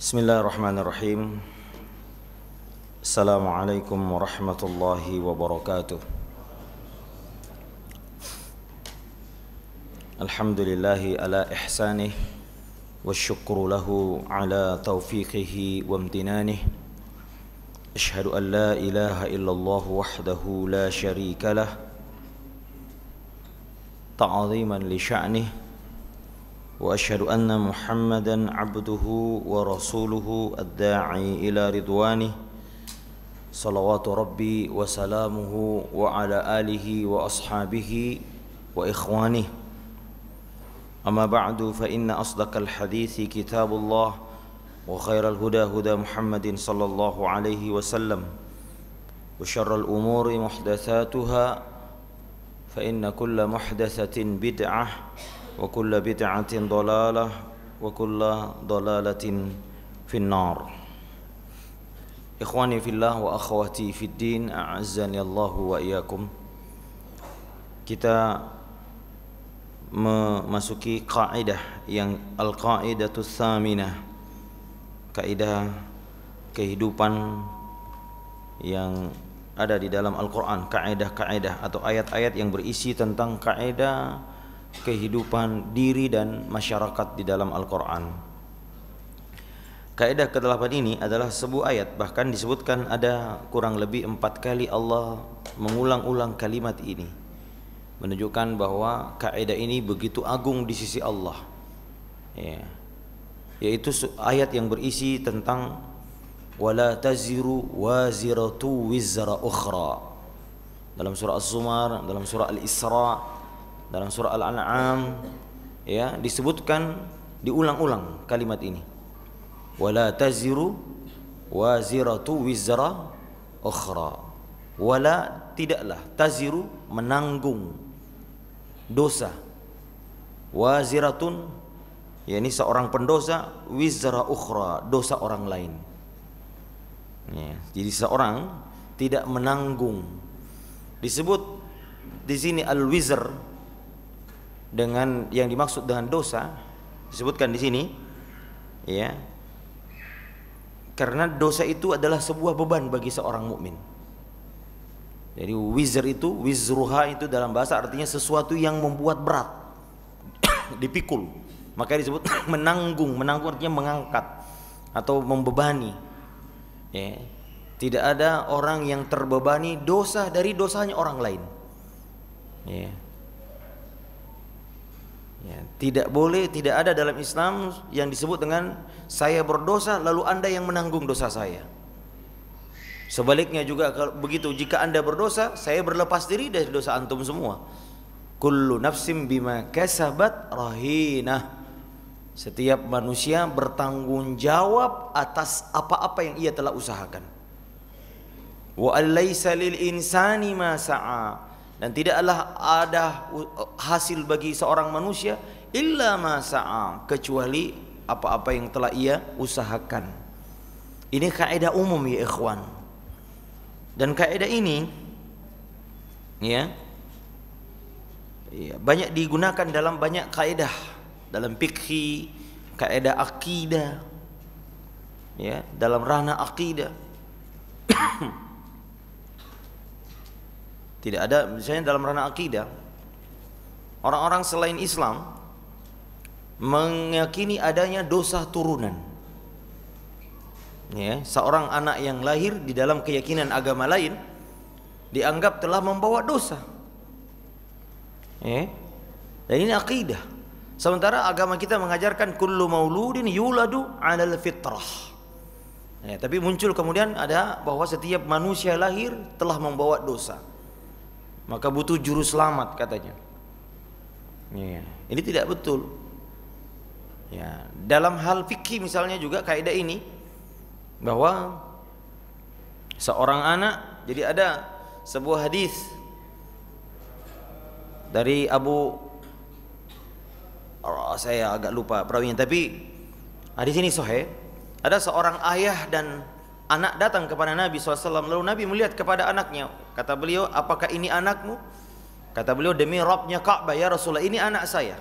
Bismillahirrahmanirrahim. Assalamualaikum warahmatullahi wabarakatuh. Alhamdulillahi ala ihsanih wasyukru lahu ala taufiqihi wa amtinanih. Ashhadu an la ilaha illallah wahdahu la syarika lah ta'ziman li sya'nih. وأشهد أن محمدًا عبده ورسوله الداعي إلى رضوانه صلوات ربي وسلامه وعلى آله وأصحابه وإخوانه أما بعد فإن أصدق الحديث كتاب الله وخير الهدى هدى محمد صلى الله عليه وسلم وشر الأمور محدثاتها فإن كل محدثة بدعة وكل بدعة ضلالة وكل ضلالة في النار. إخواني في الله وأخواتي في الدين أعزني الله وإياكم. Kita memasuki kaidah yang al-qaidatus tsaminah, kaidah kehidupan yang ada di dalam Al-Qur'an, kaidah-kaidah atau ayat-ayat yang berisi tentang kaidah kehidupan diri dan masyarakat di dalam Al-Quran. Kaidah ke-8 ini adalah sebuah ayat, bahkan disebutkan ada kurang lebih 4 kali Allah mengulang-ulang kalimat ini, menunjukkan bahwa kaidah ini begitu agung di sisi Allah, yaitu ayat yang berisi tentang wala taziru waziratu wizra ukhra dalam surah Az-Zumar, dalam surah Al-Isra, dalam surah Al-An'am, ya, disebutkan diulang-ulang kalimat ini. Wala taziru waziratu wizra ukhra. Wala, tidaklah, taziru, menanggung dosa, waziratun, yakni seorang pendosa, wizra ukhra, dosa orang lain. Ya, jadi seorang tidak menanggung. Disebut di sini al-wizr dengan yang dimaksud dengan dosa, disebutkan di sini, ya, karena dosa itu adalah sebuah beban bagi seorang mukmin. Jadi wizr itu, wizruha itu dalam bahasa artinya sesuatu yang membuat berat, dipikul, maka disebut menanggung. Menanggung artinya mengangkat atau membebani, ya. Tidak ada orang yang terbebani dosa dari dosanya orang lain, ya. Ya, tidak boleh, tidak ada dalam Islam yang disebut dengan saya berdosa lalu anda yang menanggung dosa saya. Sebaliknya juga begitu, jika anda berdosa, saya berlepas diri dari dosa antum semua. Kullu nafsim bima kasabat rahinah. Setiap manusia bertanggung jawab atas apa-apa yang ia telah usahakan. Wa alaysa lil insani ma sa'a. Dan tidaklah ada hasil bagi seorang manusia illa ma sa'a, kecuali apa-apa yang telah ia usahakan. Ini kaidah umum ya ikhwan. Dan kaidah ini ya banyak digunakan dalam banyak kaidah, dalam fikih, kaidah akidah, ya, dalam ranah akidah. Tidak ada, misalnya dalam ranah akidah, orang-orang selain Islam meyakini adanya dosa turunan. Ya, seorang anak yang lahir di dalam keyakinan agama lain dianggap telah membawa dosa. Ya, dan ini akidah. Sementara agama kita mengajarkan kullu mauludin yuladu 'alal fitrah. Ya, tapi muncul kemudian ada bahwa setiap manusia lahir telah membawa dosa, maka butuh juru selamat katanya. Ya, ini tidak betul. Ya, dalam hal fikih misalnya juga kaidah ini, bahwa seorang anak, jadi ada sebuah hadis dari saya agak lupa perawinya, tapi hadis ini sahih. Ada seorang ayah dan anak datang kepada Nabi SAW. Lalu Nabi melihat kepada anaknya. Kata beliau, apakah ini anakmu? Kata beliau, demi Rabbnya Ka'bah ya Rasulullah, ini anak saya.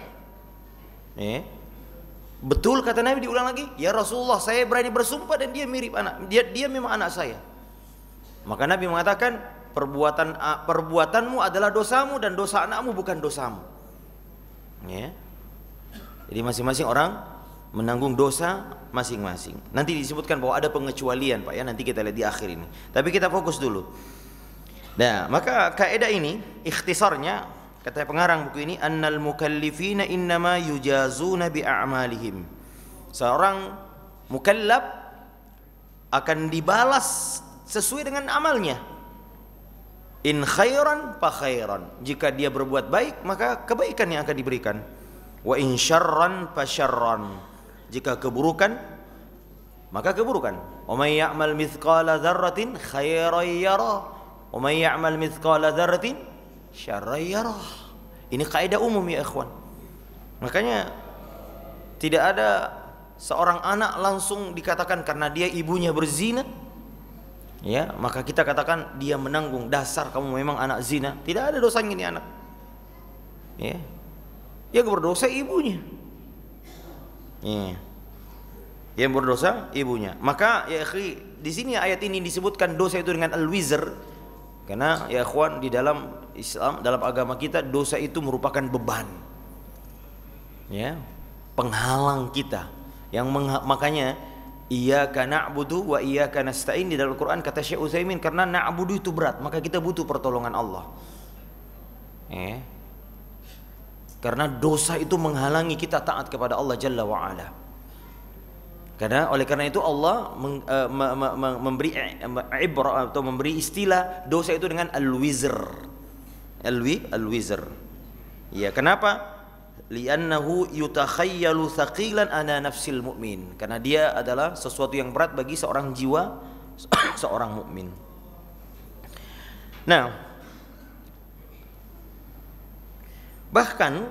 Betul kata Nabi, diulang lagi, ya Rasulullah, saya berani bersumpah dan dia mirip anak, dia memang anak saya. Maka Nabi mengatakan, perbuatanmu adalah dosamu dan dosa anakmu bukan dosamu. Ya. Jadi masing-masing orang menanggung dosa masing-masing. Nanti disebutkan bahwa ada pengecualian, Pak, ya, nanti kita lihat di akhir ini. Tapi kita fokus dulu. Nah, maka kaidah ini ikhtisarnya, kata pengarang buku ini, annal mukallifina innama yujazuna bi a'malihim. Seorang mukallaf akan dibalas sesuai dengan amalnya. In khairan fa khairan. Jika dia berbuat baik, maka kebaikan yang akan diberikan. Wa in syarran fa syarran. Jika keburukan, maka keburukan. Wa may ya'mal mithqala dzarratin khairan yarah. Wa may ya'mal mithqala dzarratin syarran yarah. Ini kaidah umum ya ikhwan. Makanya tidak ada seorang anak langsung dikatakan karena dia ibunya berzina, ya, maka kita katakan dia menanggung, dasar kamu memang anak zina. Tidak ada dosanya ini anak. Ya. Yang berdosa ibunya. Ya. Yang berdosa ibunya. Maka ya akhi, di sini ayat ini disebutkan dosa itu dengan al-wizr. Karena ya ikhwan, di dalam Islam, dalam agama kita, dosa itu merupakan beban. Ya, penghalang kita. Makanya iyyaka na'budu wa iyyaka nasta'in di dalam Al-Qur'an, kata Syekh Utsaimin, karena na'budu itu berat, maka kita butuh pertolongan Allah. Karena dosa itu menghalangi kita taat kepada Allah Jalla wa Ala. Oleh karena itu Allah memberi ibrah atau memberi istilah dosa itu dengan al-wizr. Al-wizr. Ya, kenapa? Li'annahu yutakhayyalu thaqilan ala nafsil mu'min. Karena dia adalah sesuatu yang berat bagi seorang jiwa seorang mukmin. Nah, bahkan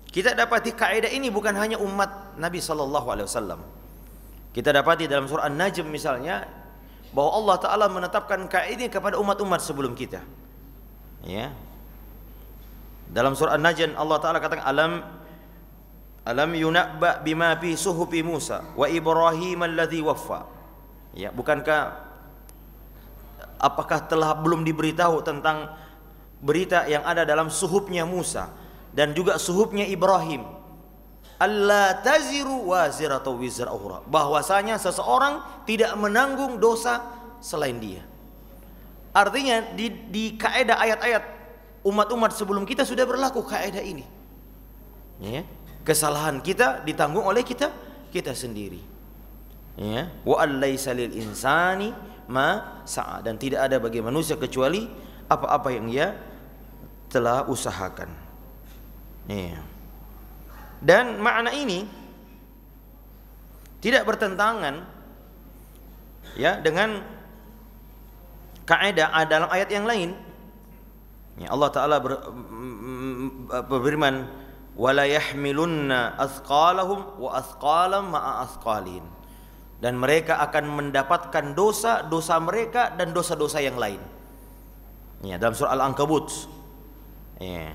kita dapati kaidah ini bukan hanya umat Nabi sallallahu alaihi wasallam. Kita dapati dalam surah An-Najm misalnya bahwa Allah Ta'ala menetapkan kaidah ini kepada umat-umat sebelum kita. Ya. Dalam surah An-Najm Allah Ta'ala katakan alam yunabba bima fi suhufi Musa wa Ibrahim alladhi waffa. Ya, apakah telah belum diberitahu tentang berita yang ada dalam suhufnya Musa dan juga suhufnya Ibrahim? Allah taziru waziratu wizra ukhra, bahwasanya seseorang tidak menanggung dosa selain dia. Artinya di kaidah ayat-ayat umat-umat sebelum kita sudah berlaku kaidah ini. Ya, kesalahan kita ditanggung oleh kita sendiri. Ya, wa allaisa lil insani ma sa'a, dan tidak ada bagi manusia kecuali apa-apa yang ia telah usahakan. Ya. Dan makna ini tidak bertentangan ya dengan kaidah dalam ayat yang lain. Ya, Allah Ta'ala berfirman, wala yahmilunna athqalahum wa athqalam ma'a athqalin, dan mereka akan mendapatkan dosa mereka dan dosa-dosa yang lain. Ya, dalam surah Al-Ankabut. Ya.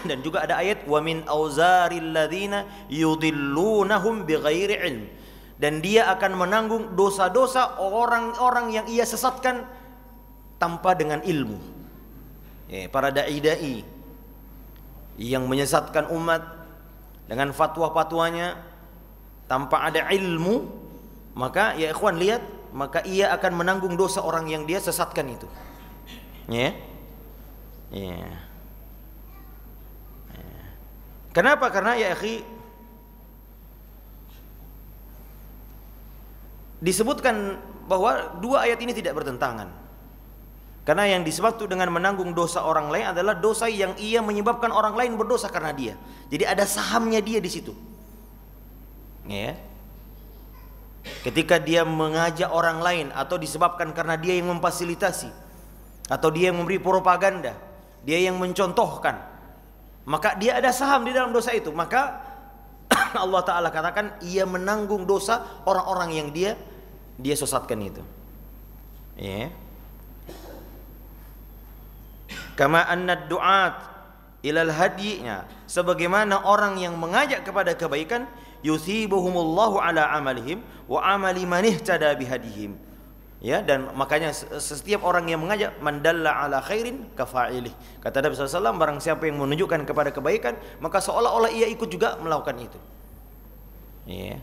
Dan juga ada ayat wa min auzaril ladzina yudillunahum bighairi ilm, dan dia akan menanggung dosa-dosa orang-orang yang ia sesatkan tanpa dengan ilmu. Ya, para dai-dai yang menyesatkan umat dengan fatwa-fatwanya tanpa ada ilmu, maka ya ikhwan lihat, maka ia akan menanggung dosa orang yang dia sesatkan itu. Ya. Ya. Kenapa? Karena ya akhi, disebutkan bahwa dua ayat ini tidak bertentangan. Karena yang disebut dengan menanggung dosa orang lain adalah dosa yang ia menyebabkan orang lain berdosa karena dia. Jadi ada sahamnya dia di situ. Ya. Ketika dia mengajak orang lain atau disebabkan karena dia yang memfasilitasi atau dia yang memberi propaganda, dia yang mencontohkan, maka dia ada saham di dalam dosa itu. Maka Allah Ta'ala katakan ia menanggung dosa orang-orang yang dia sesatkan itu. Ya. Kama anna du'at ilal hadyinya, sebagaimana orang yang mengajak kepada kebaikan yusibuhumullahu ala amalihim wa amali man ihtada bihadihim. Ya, dan makanya setiap orang yang mengajak mandalla ala khairin kafa'ilih. Kata Nabi SAW, barang siapa yang menunjukkan kepada kebaikan, maka seolah-olah ia ikut juga melakukan itu. Ya.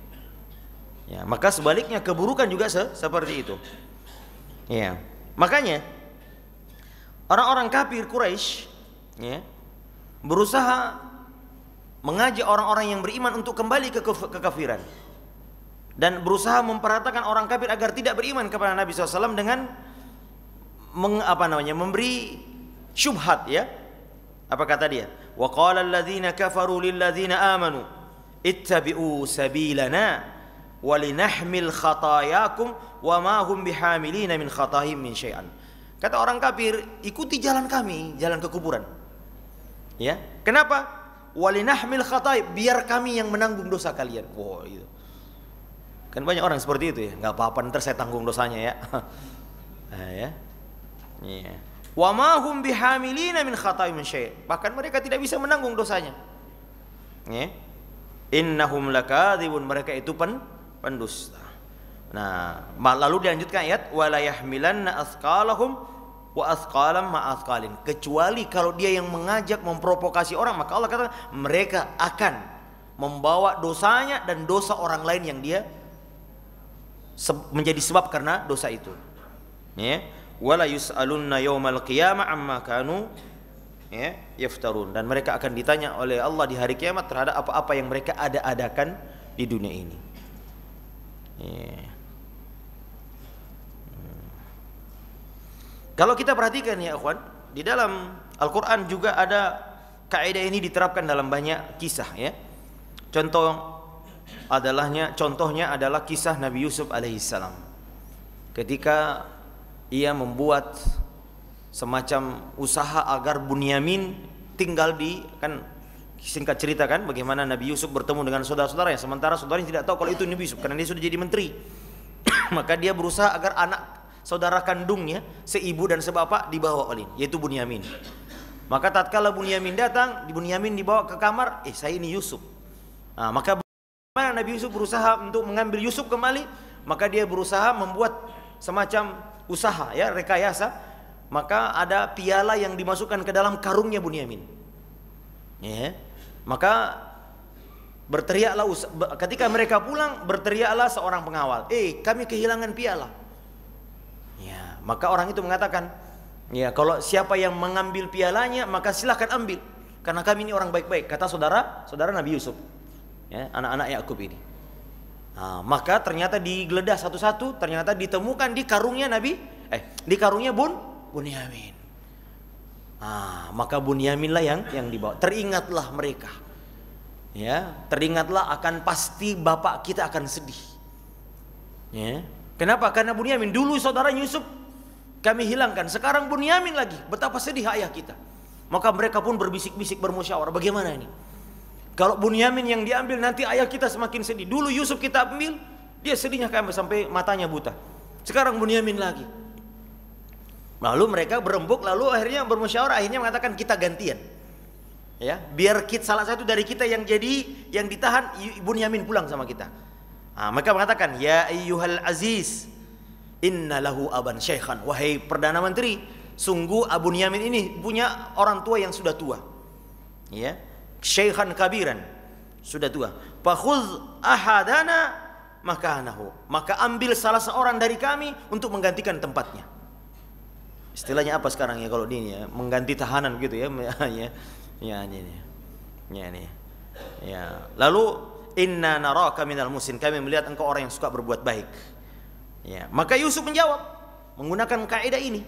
Ya, maka sebaliknya keburukan juga seperti itu. Ya. Makanya orang-orang kafir Quraisy, ya, berusaha mengajak orang-orang yang beriman untuk kembali ke kekafiran. Dan berusaha memperhatakan orang kafir agar tidak beriman kepada Nabi SAW dengan memberi syubhat, ya. Apa kata dia? Wa qala alladziina kafaru lil ladziina aamanu ittabi'u sabilana wa linahmil khatayakum wa ma hum bihamilina min khatahim min syai'an. Kata orang kafir, ikuti jalan kami, jalan kekuburan. Ya. Kenapa? Wa linahmil khatay, biar kami yang menanggung dosa kalian. Wow, itu. Kan banyak orang seperti itu, ya. Enggak apa-apa, ntar saya tanggung dosanya, ya. Nah, ya. Iya. Wa ma hum bihamilina min khata'im min syai'. Bahkan mereka tidak bisa menanggung dosanya. Ya. Innahum lakadzibun, mereka itu pendusta. Nah, lalu dilanjutkan ayat wala yahmilanna athqalahum wa athqalam ma athqalin. Kecuali kalau dia yang mengajak memprovokasi orang, maka Allah kata mereka akan membawa dosanya dan dosa orang lain yang dia menjadi sebab karena dosa itu. Ya, wala yus'alunna yaumal qiyamah amma kanu, ya, yaftarun, dan mereka akan ditanya oleh Allah di hari kiamat terhadap apa-apa yang mereka ada-adakan di dunia ini. Ya. Kalau kita perhatikan, ya ikhwan, di dalam Al-Qur'an juga ada kaidah ini diterapkan dalam banyak kisah, ya. Contohnya adalah kisah Nabi Yusuf alaihissalam. Ketika ia membuat semacam usaha agar Bunyamin tinggal di, kan singkat cerita kan bagaimana Nabi Yusuf bertemu dengan saudara-saudaranya, sementara saudaranya tidak tahu kalau itu Nabi Yusuf karena dia sudah jadi menteri. Maka dia berusaha agar anak saudara kandungnya seibu dan sebapak dibawa oleh, yaitu Bunyamin. Maka tatkala Bunyamin datang, Bunyamin dibawa ke kamar, saya ini Yusuf. Nah, maka Nabi Yusuf berusaha untuk mengambil Yusuf kembali, maka dia berusaha membuat semacam usaha, ya, rekayasa. Maka ada piala yang dimasukkan ke dalam karungnya Bunyamin. Ya. Maka berteriaklah ketika mereka pulang, berteriaklah seorang pengawal, kami kehilangan piala. Ya, maka orang itu mengatakan, ya, kalau siapa yang mengambil pialanya maka silahkan ambil, karena kami ini orang baik-baik, kata saudara Nabi Yusuf, ya, anak-anak Yakub ini. Nah, maka ternyata digeledah satu-satu, ternyata ditemukan di karungnya di karungnya Bunyamin. Nah, maka Bunyamin lah yang dibawa. Teringatlah mereka, ya, teringatlah akan pasti bapak kita akan sedih. Ya. Kenapa? Karena Bunyamin dulu saudara Yusuf kami hilangkan, sekarang Bunyamin lagi. Betapa sedih ayah kita. Maka mereka pun berbisik-bisik, bermusyawarah, bagaimana ini? Kalau Bunyamin yang diambil nanti ayah kita semakin sedih. Dulu Yusuf kita ambil, dia sedihnya sampai matanya buta. Sekarang Bunyamin lagi. Lalu mereka berembuk, lalu akhirnya bermusyawarah, akhirnya mengatakan kita gantian. Ya, biar salah satu dari kita yang ditahan, Bunyamin pulang sama kita. Nah, mereka mengatakan, ya ayyuhal aziz, inna lahu aban syaikhan. Wahai perdana menteri, sungguh Bunyamin ini punya orang tua yang sudah tua. Ya, syaikhan kabiran, sudah tua. Fakhudh ahadana makanahu, maka ambil salah seorang dari kami untuk menggantikan tempatnya. Istilahnya apa sekarang ya kalau ini, ya, mengganti tahanan gitu, ya. Ya. Lalu inna naraka minal musin, kami melihat engkau orang yang suka berbuat baik. Ya, maka Yusuf menjawab menggunakan kaidah ini.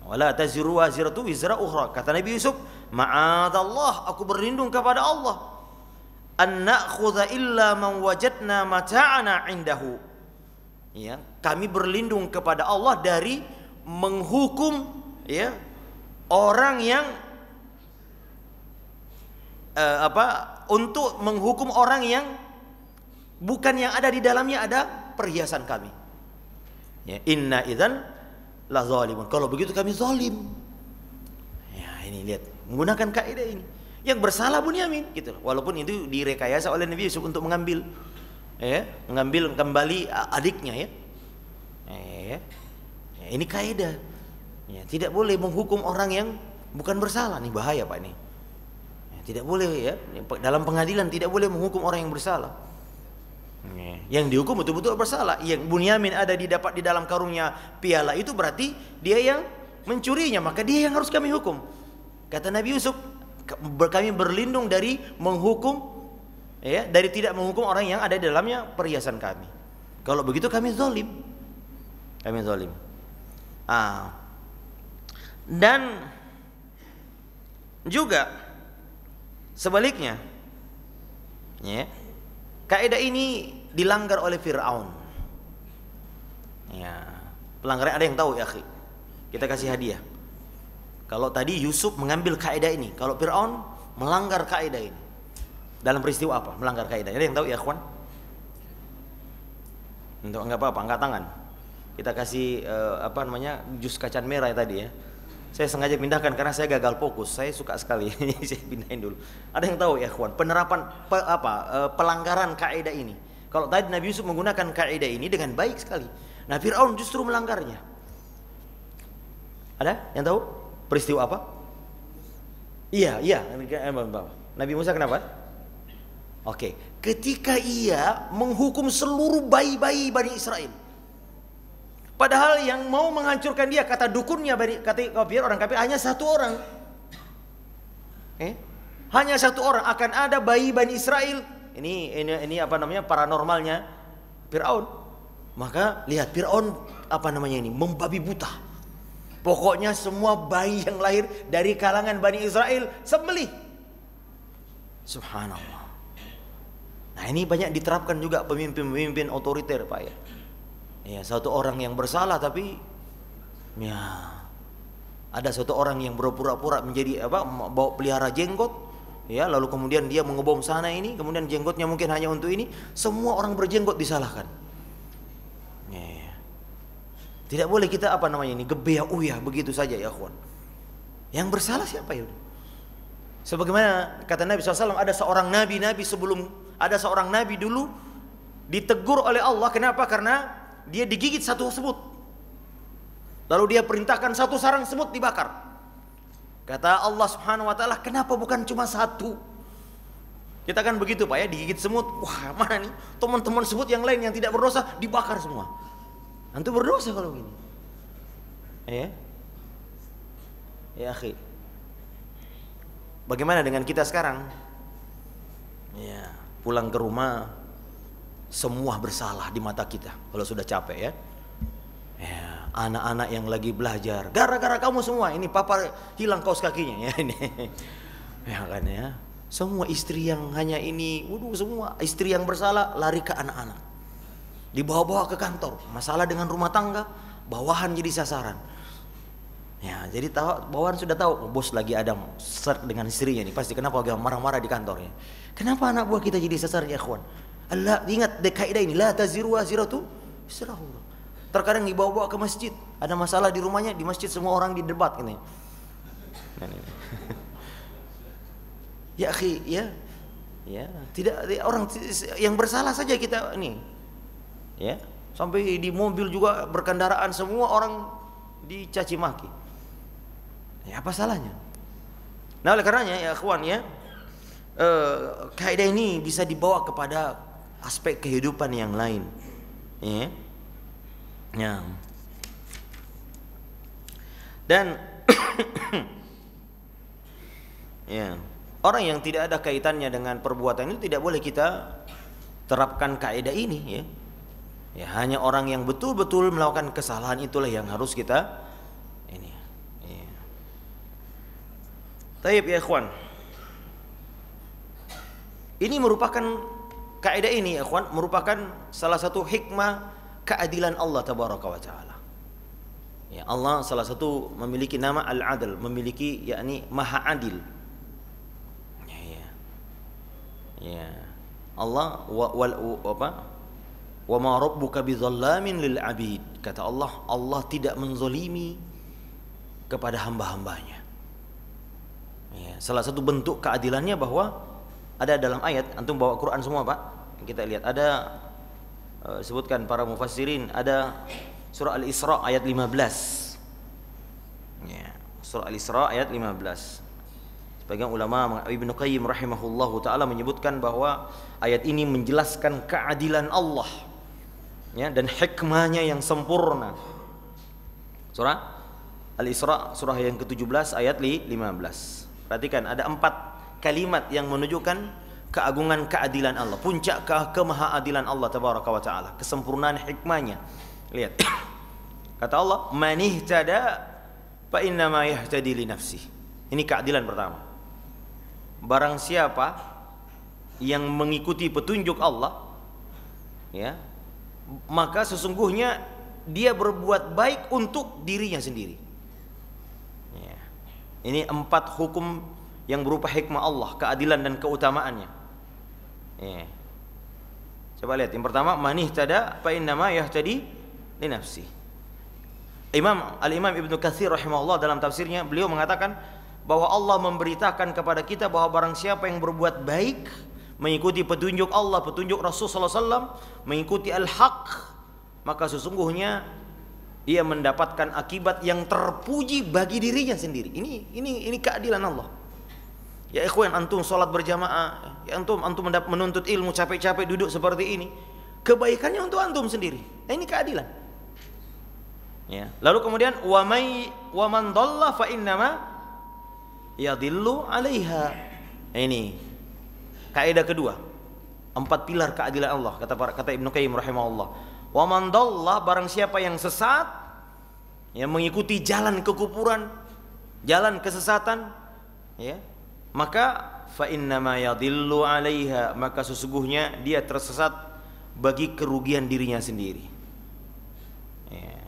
Wala taziru waziratu wizra ukhra. Kata Nabi Yusuf, ma'adallah, aku berlindung kepada Allah. An na'khudha illa man wajadna mata'ana indahu. Ya, kami berlindung kepada Allah dari menghukum, ya, orang yang untuk menghukum orang yang bukan yang ada di dalamnya ada perhiasan kami. Ya, inna idzan la zalimun. Kalau begitu kami zalim. Ya, ini lihat, menggunakan kaidah ini. Yang bersalah Bunyamin gitu. Walaupun itu direkayasa oleh Nabi Yusuf untuk mengambil kembali adiknya ya. Ini kaidah. Ya, tidak boleh menghukum orang yang bukan bersalah. Nih bahaya Pak ini. Ya, tidak boleh ya. Dalam pengadilan tidak boleh menghukum orang yang bersalah. Yang dihukum betul-betul bersalah. Yang Bunyamin ada di dalam karungnya piala itu berarti dia yang mencurinya, maka dia yang harus kami hukum. Kata Nabi Yusuf, kami berlindung dari menghukum ya, dari tidak menghukum orang yang ada di dalamnya perhiasan kami. Kalau begitu kami zalim. Kami zalim. Dan juga sebaliknya ya, kaidah ini dilanggar oleh Fir'aun. Ya, pelanggaran ada yang tahu ya, akhi? Kita kasih hadiah. Kalau tadi Yusuf mengambil kaidah ini, kalau Fir'aun melanggar kaidah ini. Dalam peristiwa apa? Melanggar kaidah. Ada yang tahu ya, kawan? Enggak apa-apa, angkat tangan. Kita kasih jus kacang merah tadi ya. Saya sengaja pindahkan karena saya gagal fokus. Saya suka sekali. Saya pindahin dulu. Ada yang tahu ya, kawan? Penerapan pelanggaran kaidah ini. Kalau tadi Nabi Yusuf menggunakan kaidah ini dengan baik sekali. Nah, Fir'aun justru melanggarnya. Ada yang tahu peristiwa apa? Iya. Nabi Musa kenapa? Oke, ketika ia menghukum seluruh bayi-bayi Bani Israel. Padahal yang mau menghancurkan dia, kata dukunnya, kata orang kafir, hanya satu orang. Hanya satu orang. Akan ada bayi Bani Israel. Ini paranormalnya Fir'aun. Maka lihat Fir'aun membabi buta. Pokoknya semua bayi yang lahir dari kalangan Bani Israel sembelih. Subhanallah. Nah, ini banyak diterapkan juga pemimpin-pemimpin otoriter, Pak ya. Ya, satu orang yang bersalah tapi ya ada satu orang yang berpura-pura menjadi bawa pelihara jenggot. Ya, lalu kemudian dia mengebom sana ini, kemudian jenggotnya mungkin hanya untuk ini, semua orang berjenggot disalahkan. Ya. Tidak boleh kita gebeah begitu saja ya, kawan. Yang bersalah siapa ya? Sebagaimana kata Nabi SAW, ada seorang nabi dulu ditegur oleh Allah. Kenapa? Karena dia digigit satu semut. Lalu dia perintahkan satu sarang semut dibakar. Kata Allah Subhanahu wa taala, kenapa bukan cuma satu? Kita kan begitu Pak ya, digigit semut, wah mana nih teman-teman semut yang lain yang tidak berdosa dibakar semua. Antum berdosa kalau begini. Ya akhi. Bagaimana dengan kita sekarang? Ya, pulang ke rumah semua bersalah di mata kita kalau sudah capek ya. Ya, anak-anak yang lagi belajar, gara-gara kamu semua, ini papa hilang kaos kakinya ya ini. Ya kan ya. Semua istri yang hanya ini, semua istri yang bersalah lari ke anak-anak. Dibawa-bawa ke kantor, masalah dengan rumah tangga, bawahan jadi sasaran. Ya, jadi bawahan sudah tahu bos lagi ada serk dengan istrinya nih, pasti kenapa dia marah-marah di kantornya. Kenapa anak buah kita jadi sasaran ya kawan? Allah ingat kaidah ini, la taziru waziratu wisra ukhra. Terkadang dibawa-bawa ke masjid, ada masalah di rumahnya, di masjid semua orang didebat ini. Ya akhi, ya, tidak orang yang bersalah saja kita ini, ya, sampai di mobil juga berkendaraan semua orang dicaci maki. Ya apa salahnya? Nah oleh karenanya ya akhwan ya, kaidah ini bisa dibawa kepada aspek kehidupan yang lain, ya. Ya. Dan ya, orang yang tidak ada kaitannya dengan perbuatan itu tidak boleh kita terapkan kaidah ini ya. Ya, hanya orang yang betul-betul melakukan kesalahan itulah yang harus kita ini. Ya. Taib ya ikhwan. Ini merupakan kaidah ini ya ikhwan, merupakan salah satu hikmah keadilan Allah tabaraka wa taala. Ya, Allah salah satu memiliki nama Al-Adl, memiliki yakni Maha Adil. Ya. Allah wa ma rabbuka bidzallamin lil abid. Kata Allah, Allah tidak menzalimi kepada hamba-hambanya. Ya, salah satu bentuk keadilannya bahwa ada dalam ayat, antum bawa Quran semua Pak, kita lihat ada sebutkan para mufassirin, ada surah Al-Isra ayat 15. Ya, surah Al-Isra ayat 15. Sebagian ulama Ibnu Qayyim rahimahullahu taala menyebutkan bahwa ayat ini menjelaskan keadilan Allah, ya, dan hikmahnya yang sempurna. Surah Al-Isra surah yang ke-17 ayat 15. Perhatikan ada 4 kalimat yang menunjukkan keagungan keadilan Allah, puncak kemahaadilan Allah tabaraka wa taala, kesempurnaan hikmahnya. Lihat. Kata Allah, "Man ihtada fa innama yahtadi li nafsihi." Ini keadilan pertama. Barang siapa yang mengikuti petunjuk Allah, ya, maka sesungguhnya dia berbuat baik untuk dirinya sendiri. Ya. Ini 4 hukum yang berupa hikmah Allah, keadilan dan keutamaannya. Ya. Coba lihat, yang pertama, man ihtada fa innama yahtadi li nafsi. Al-Imam Ibnu Katsir rahimahullah dalam tafsirnya, beliau mengatakan bahwa Allah memberitakan kepada kita bahwa barang siapa yang berbuat baik, mengikuti petunjuk Allah, petunjuk Rasul sallallahu alaihi wasallam, mengikuti al-haq, maka sesungguhnya ia mendapatkan akibat yang terpuji bagi dirinya sendiri. Ini keadilan Allah. Ya ikhwan, antum salat berjamaah, ya antum menuntut ilmu capek-capek duduk seperti ini, kebaikannya untuk antum sendiri. Nah, ini keadilan. Ya. Lalu kemudian wa man dhalla fa innama yadhillu 'alaiha. Ini kaidah kedua. 4 pilar keadilan Allah, kata Ibnu Qayyim rahimahullah. Wa man dhalla, barang siapa yang sesat, yang mengikuti jalan kekufuran, jalan kesesatan, ya, maka fa innama yadhillu 'alaiha, maka sesungguhnya dia tersesat bagi kerugian dirinya sendiri. Ya.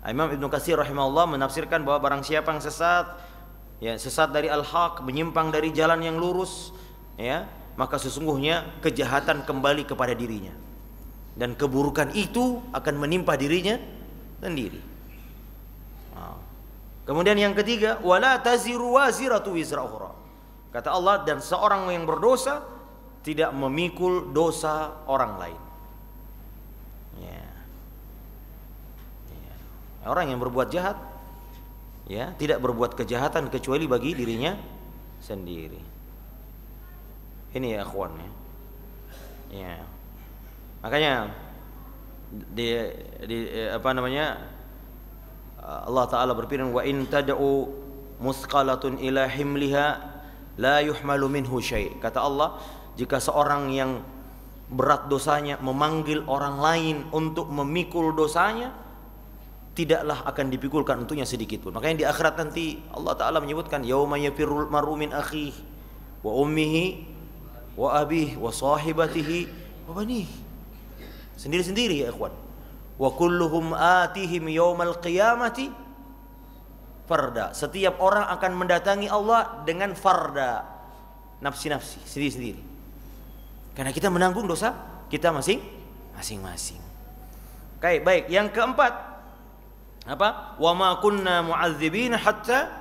Imam Ibnu Katsir rahimahullah menafsirkan bahwa barang siapa yang sesat, ya, sesat dari al-haq, menyimpang dari jalan yang lurus, ya, maka sesungguhnya kejahatan kembali kepada dirinya, dan keburukan itu akan menimpa dirinya sendiri. Kemudian yang ketiga, wala taziru waziratu wizra ukhra. Kata Allah, dan seorang yang berdosa tidak memikul dosa orang lain. Ya. Ya. Orang yang berbuat jahat, ya, tidak berbuat kejahatan kecuali bagi dirinya sendiri. Ini ya akhwan, ya. Ya. Makanya Allah Ta'ala berfirman, wa in tad'u musqalatun ila himliha la yuhmalu minhu syai'. Kata Allah, jika seorang yang berat dosanya memanggil orang lain untuk memikul dosanya, tidaklah akan dipikulkan untuknya sedikit pun. Makanya di akhirat nanti Allah Ta'ala menyebutkan, yauma yafirrul mar'u min akhihi wa ummihi wa abihi wa sahibatihi wa banihi. Sendiri-sendiri ya ikhwan. Wa kulluhum atihim yaumal qiyamati farda. Setiap orang akan mendatangi Allah dengan farda, nafsi-nafsi, sendiri-sendiri. Karena kita menanggung dosa kita masing-masing. Oke, baik. Yang keempat, apa? Wa ma kunna mu'adzibina hatta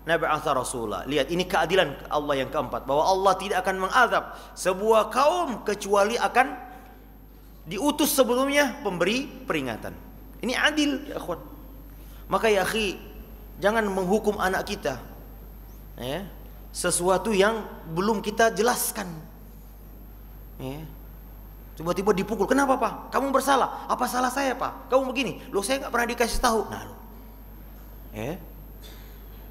nab'atha rasula. Lihat, ini keadilan Allah yang keempat, bahwa Allah tidak akan mengazab sebuah kaum kecuali akan diutus sebelumnya pemberi peringatan. Ini adil ya akhwan. Maka ya akhi, jangan menghukum anak kita, ya, sesuatu yang belum kita jelaskan, ya. Tiba-tiba dipukul, kenapa Pak? Kamu bersalah. Apa salah saya Pak? Kamu begini. Loh, saya nggak pernah dikasih tahu. Nah, ya.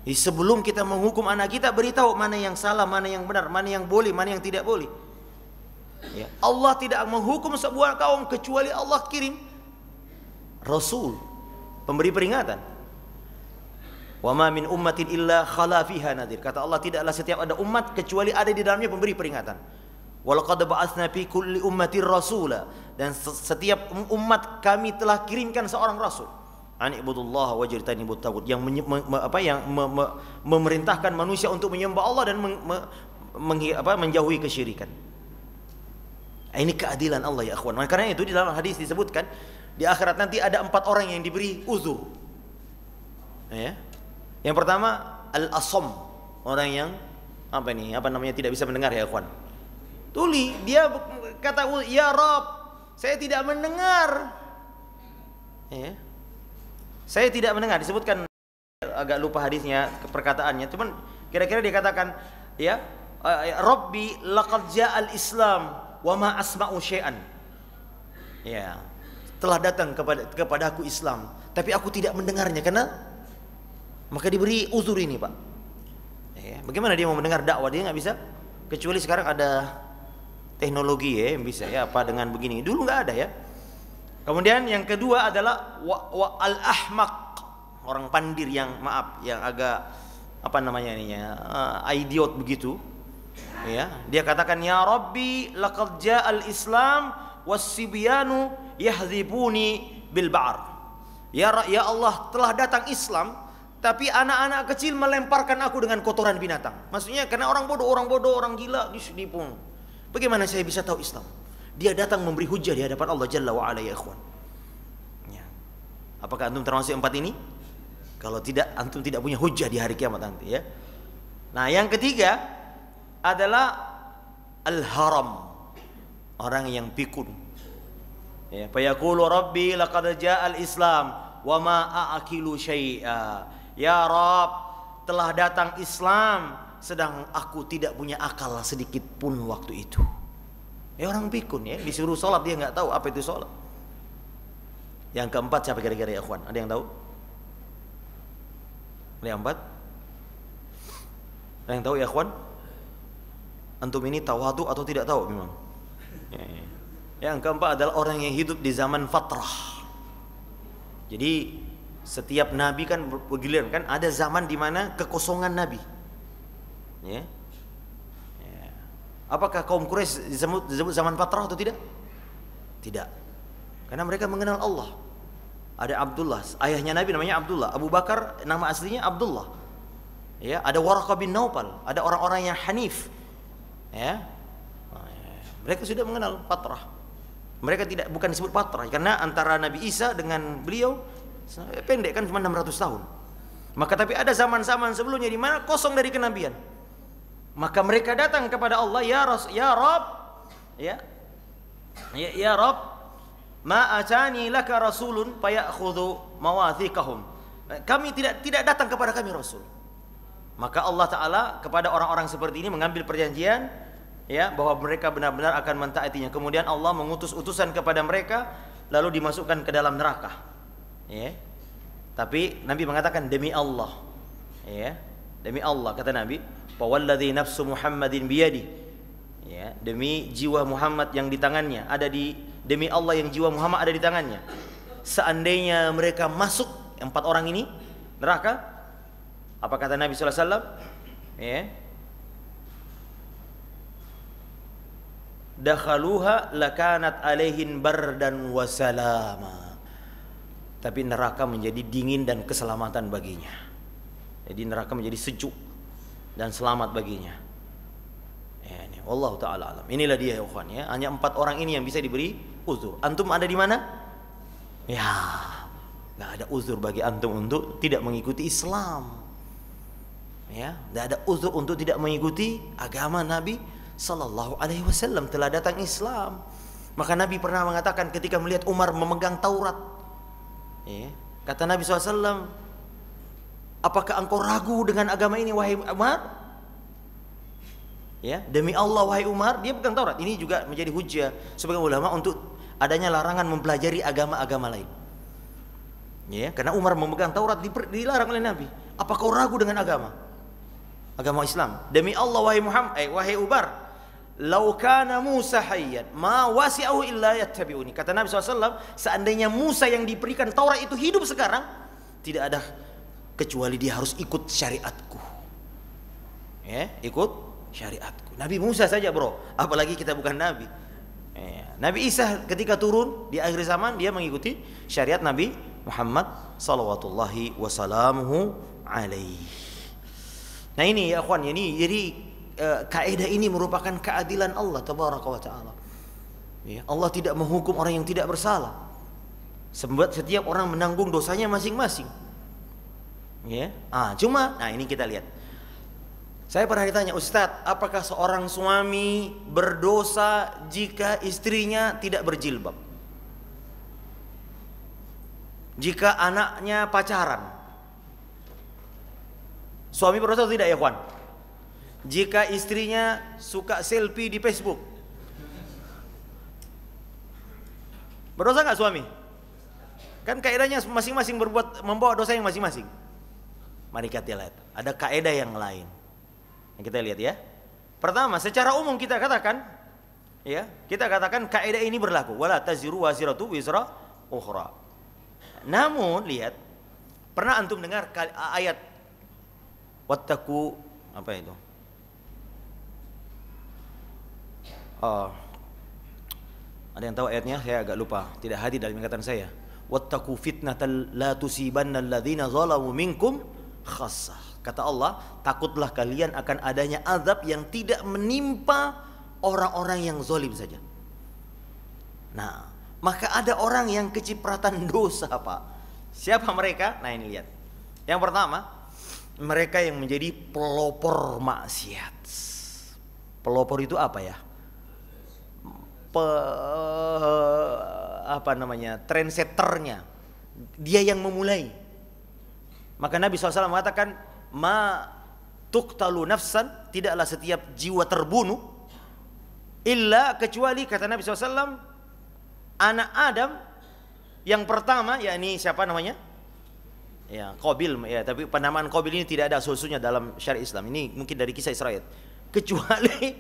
Sebelum kita menghukum anak kita, beritahu mana yang salah, mana yang benar, mana yang boleh, mana yang tidak boleh. Ya. Allah tidak menghukum sebuah kaum kecuali Allah kirim Rasul, pemberi peringatan. Wa ma min ummatin illa khala fiha nadhir. Kata Allah, tidaklah setiap ada umat kecuali ada di dalamnya pemberi peringatan. Walaqad ba'atsna fi kulli ummatin rasula, dan setiap umat kami telah kirimkan seorang rasul. An ibudullah wajtanibut tagut, yang memerintahkan manusia untuk menyembah Allah dan menjauhi kesyirikan. Ini keadilan Allah ya akhwan. Karena itu di dalam hadis disebutkan, di akhirat nanti ada 4 orang yang diberi uzur. Ya. Yang pertama al-asam, orang yang apa ini? Apa namanya tidak bisa mendengar ya, ikhwan? Tuli, dia kata, "Ya Rob, saya tidak mendengar." Ya. Saya tidak mendengar, disebutkan agak lupa hadisnya, perkataannya. Cuman kira-kira dia katakan, ya, Rabbi laqad ja'al Islam wa ma asma'u syai'an. Ya, telah datang kepada aku Islam, tapi aku tidak mendengarnya karena maka diberi uzur ini, Pak. Ya, bagaimana dia mau mendengar dakwah? Dia nggak bisa, kecuali sekarang ada teknologi ya yang bisa ya, apa dengan begini. Dulu nggak ada ya. Kemudian yang kedua adalah al-ahmaq, orang pandir yang yang agak apa namanya ini ya, idiot begitu. Ya, dia katakan, "Ya Rabbi laqad ja'al Islam was-sibyanu yahdzibuni bil ba'r." Ya Allah, telah datang Islam, tapi anak-anak kecil melemparkan aku dengan kotoran binatang. Maksudnya karena orang bodoh, orang gila ditipu. Bagaimana saya bisa tahu Islam? Dia datang memberi hujah di hadapan Allah Jalla wa Ala, ya ikhwan. Ya. Apakah antum termasuk empat ini? Kalau tidak, antum tidak punya hujah di hari kiamat nanti ya. Nah, yang ketiga adalah al-haram, orang yang pikun. Ya, fa yaqulu Rabbi laqad ja'al Islam wa ma a'qilu syai'a. Ya Rabb, telah datang Islam, sedang aku tidak punya akal sedikit pun waktu itu. Ya, orang pikun ya, disuruh sholat dia nggak tahu apa itu sholat. Yang keempat siapa kira-kira ya ikhwan? Ada yang tahu? Ada yang keempat? Ada yang tahu ya ikhwan? Antum ini tawadu atau tidak tahu memang? Yang keempat adalah orang yang hidup di zaman fatrah. Jadi setiap nabi kan bergiliran, kan ada zaman di mana kekosongan nabi. Ya. Apakah kaum Quraisy disebut zaman fatrah atau tidak? Tidak. Karena mereka mengenal Allah. Ada Abdullah, ayahnya Nabi namanya Abdullah. Abu Bakar nama aslinya Abdullah. Ya, ada Waraqah bin Naufal, ada orang-orang yang hanif. Ya. Mereka sudah mengenal fatrah. Mereka bukan disebut fatrah karena antara Nabi Isa dengan beliau pendek kan cuma 600 tahun. Maka tapi ada zaman-zaman sebelumnya di mana kosong dari kenabian. Maka mereka datang kepada Allah, ya Rabb, ya Rabb, ma atani laka rasulun fayakhudhu mawathiqahum. Kami tidak datang kepada kami rasul. Maka Allah Taala kepada orang-orang seperti ini mengambil perjanjian ya bahwa mereka benar-benar akan mentaatinya. Kemudian Allah mengutus utusan kepada mereka lalu dimasukkan ke dalam neraka. Ya. Tapi Nabi mengatakan demi Allah. Ya. Demi Allah kata Nabi, "Fawalladzi nafsu Muhammadin biyadi." Ya, demi jiwa Muhammad yang di tangannya, demi Allah yang jiwa Muhammad ada di tangannya. Seandainya mereka masuk empat orang ini neraka, apa kata Nabi sallallahu alaihi wasallam? Ya. Dakhaluha lakanat alaihin bardan wa salama. Tapi neraka menjadi dingin dan keselamatan baginya. Jadi neraka menjadi sejuk dan selamat baginya. Ya, ini wallahu taala alam. Inilah dia ya ikhwan ya. Hanya 4 orang ini yang bisa diberi uzur. Antum ada di mana? Ya, enggak ada uzur bagi antum untuk tidak mengikuti Islam. Ya, enggak ada uzur untuk tidak mengikuti agama Nabi sallallahu alaihi wasallam. Telah datang Islam. Maka Nabi pernah mengatakan ketika melihat Umar memegang Taurat. Ya, kata Nabi SAW, apakah engkau ragu dengan agama ini wahai Umar? Ya, demi Allah wahai Umar, dia pegang Taurat. Ini juga menjadi hujjah sebagai ulama untuk adanya larangan mempelajari agama-agama lain. Ya, karena Umar memegang Taurat dilarang oleh Nabi. Apa kau ragu dengan agama Islam? Demi Allah wahai Muhammad, wahai Umar, "Lau kana Musa hayyan ma wasi'ahu illa yattabi'uni." Kata Nabi SAW, seandainya Musa yang diberikan Taurat itu hidup sekarang, tidak ada kecuali dia harus ikut syariatku. Ya, ikut syariatku. Nabi Musa saja bro, apalagi kita bukan Nabi. Ya. Nabi Isa ketika turun di akhir zaman dia mengikuti syariat Nabi Muhammad sallallahu wasallamuhu alaihi. Nah ini ya akhwan, ini jadi kaidah ini merupakan keadilan Allah tabaraka wa taala. Ya, Allah tidak menghukum orang yang tidak bersalah. Sebab setiap orang menanggung dosanya masing-masing. Ya. Cuma nah ini kita lihat. Saya pernah ditanya, Ustadz, apakah seorang suami berdosa jika istrinya tidak berjilbab? Jika anaknya pacaran, suami berdosa atau tidak ya kawan? Jika istrinya suka selfie di Facebook, berdosa nggak suami? Kan kaedahnya masing-masing membawa dosa yang masing-masing. Mari kita lihat, ada kaedah yang lain yang kita lihat ya. Pertama, secara umum kita katakan, ya, kita katakan kaedah ini berlaku. Wala taziru waziratu wizra ukhra. Namun lihat, pernah antum dengar ayat wattaqu apa itu? Ada yang tahu ayatnya? Saya agak lupa, tidak hadir dalam ingatan saya. Wattaqu fitnatal la tusibanna alladzina zalamu minkum khassah. Kata Allah, takutlah kalian akan adanya azab yang tidak menimpa orang-orang yang zalim saja. Nah, maka ada orang yang kecipratan dosa, Pak. Siapa mereka? Nah, ini lihat. Yang pertama, mereka yang menjadi pelopor maksiat. Pelopor itu apa ya? Trendsetternya. Dia yang memulai. Maka Nabi SAW mengatakan, ma tuqtalu nafsan, tidaklah setiap jiwa terbunuh illa, kecuali kata Nabi SAW, anak Adam yang pertama, yakni siapa namanya? Ya, Qabil ya, tapi penamaan Qabil ini tidak ada asal-usulnya dalam syariat Islam. Ini mungkin dari kisah Israel. Kecuali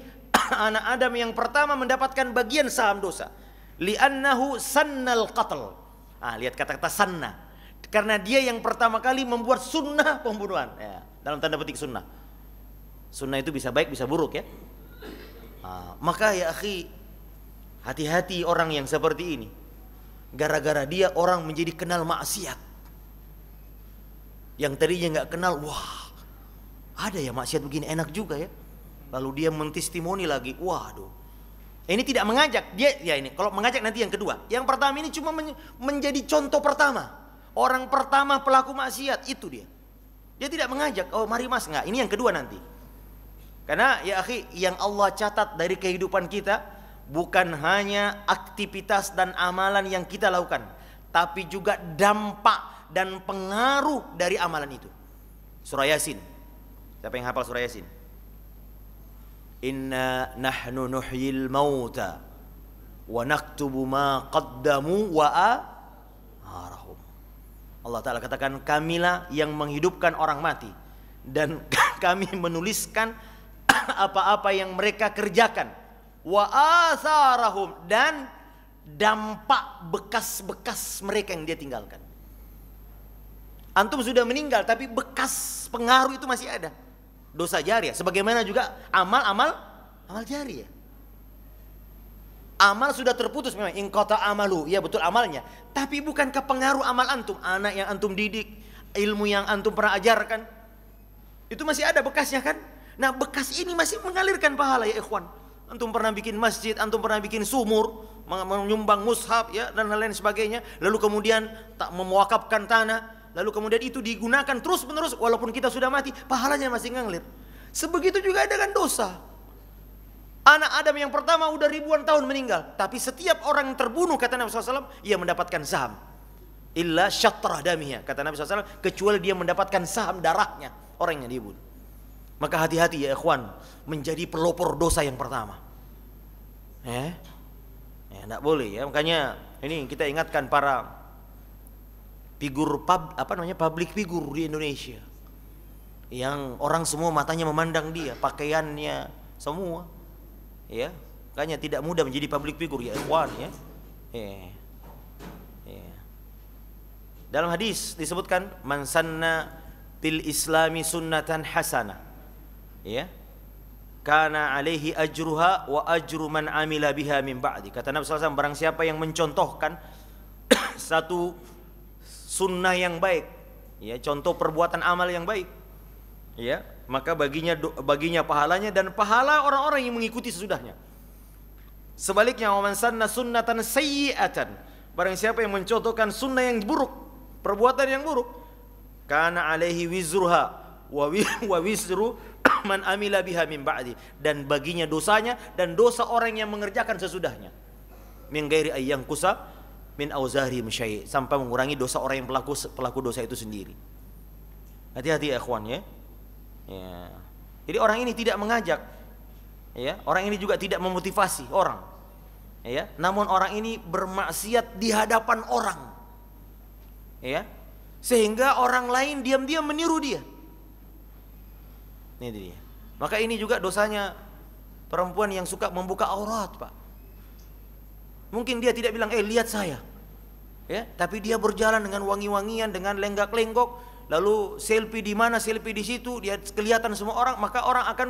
anak Adam yang pertama mendapatkan bagian saham dosa. Li'annahu sannal qatl. Lihat kata-kata sanna. Karena dia yang pertama kali membuat sunnah pembunuhan. Ya, dalam tanda petik sunnah. Sunnah itu bisa baik, bisa buruk ya. Maka ya akhi, hati-hati orang yang seperti ini. Gara-gara dia orang menjadi kenal maksiat. Yang tadinya nggak kenal, wah, ada ya maksiat begini, enak juga ya. Lalu dia mentestimoni lagi, waduh. Ini tidak mengajak, dia ya ini. Kalau mengajak nanti yang kedua. Yang pertama ini cuma menjadi contoh pertama. Orang pertama pelaku maksiat itu dia. Dia tidak mengajak, oh mari mas, enggak. Ini yang kedua nanti. Karena ya akhi, yang Allah catat dari kehidupan kita bukan hanya aktivitas dan amalan yang kita lakukan, tapi juga dampak dan pengaruh dari amalan itu. Surah Yasin. Siapa yang hafal surah Yasin? Inna nahnu nuhyil mauta wa naktubu ma qaddamu wa arahum. Allah Ta'ala katakan, kamilah yang menghidupkan orang mati, dan kami menuliskan apa-apa yang mereka kerjakan, wa atharahum, dan dampak bekas-bekas mereka yang dia tinggalkan. Antum sudah meninggal tapi bekas pengaruh itu masih ada. Dosa jariah, sebagaimana juga amal jariah. Amal sudah terputus memang, in qata amalu, ya betul amalnya. Tapi bukankah pengaruh amal antum, anak yang antum didik, ilmu yang antum pernah ajarkan, itu masih ada bekasnya kan? Nah, bekas ini masih mengalirkan pahala ya ikhwan. Antum pernah bikin masjid, antum pernah bikin sumur, menyumbang mushaf ya dan lain sebagainya, lalu kemudian tak mewakafkan tanah, lalu kemudian itu digunakan terus-menerus walaupun kita sudah mati, pahalanya masih ngalir. Sebegitu juga dengan dosa. Anak Adam yang pertama udah ribuan tahun meninggal, tapi setiap orang yang terbunuh, kata Nabi SAW, ia mendapatkan saham. Illa syatrah damihya, kata Nabi SAW, kecuali dia mendapatkan saham darahnya orang yang dibunuh. Maka hati-hati ya ikhwan, menjadi pelopor dosa yang pertama. Enggak boleh ya. Makanya ini kita ingatkan para figur public figure di Indonesia, yang orang semua matanya memandang dia, pakaiannya semua. Ya, makanya tidak mudah menjadi public figure ya ikhwan ya. Dalam hadis disebutkan, man sanna fil islami sunnatan hasanah, ya, kana alaihi ajruha wa ajru man amila biha min ba'di. Kata Nabi SAW, barang siapa yang mencontohkan satu sunnah yang baik, ya, contoh perbuatan amal yang baik, ya, maka baginya pahalanya dan pahala orang-orang yang mengikuti sesudahnya. Sebaliknya, wa man sanna sunnatan sayyi'atan, barang siapa yang mencontohkan sunnah yang buruk, perbuatan yang buruk, kana alaihi wizruha wa wizru man amila biha min ba'di, dan baginya dosanya dan dosa orang yang mengerjakan sesudahnya. Min ghairi ayyang kusa min auzari syai', sampai mengurangi dosa orang yang pelaku dosa itu sendiri. Hati-hati ya ikhwan ya. Ya. Jadi orang ini tidak mengajak, ya. Orang ini juga tidak memotivasi orang, ya. Namun orang ini bermaksiat di hadapan orang, ya. Sehingga orang lain diam-diam meniru dia. Ini dia. Maka ini juga dosanya perempuan yang suka membuka aurat, Pak. Mungkin dia tidak bilang, lihat saya, ya. Tapi dia berjalan dengan wangi-wangian, dengan lenggak-lenggok. Lalu selfie di mana, selfie di situ, dia kelihatan semua orang, maka orang akan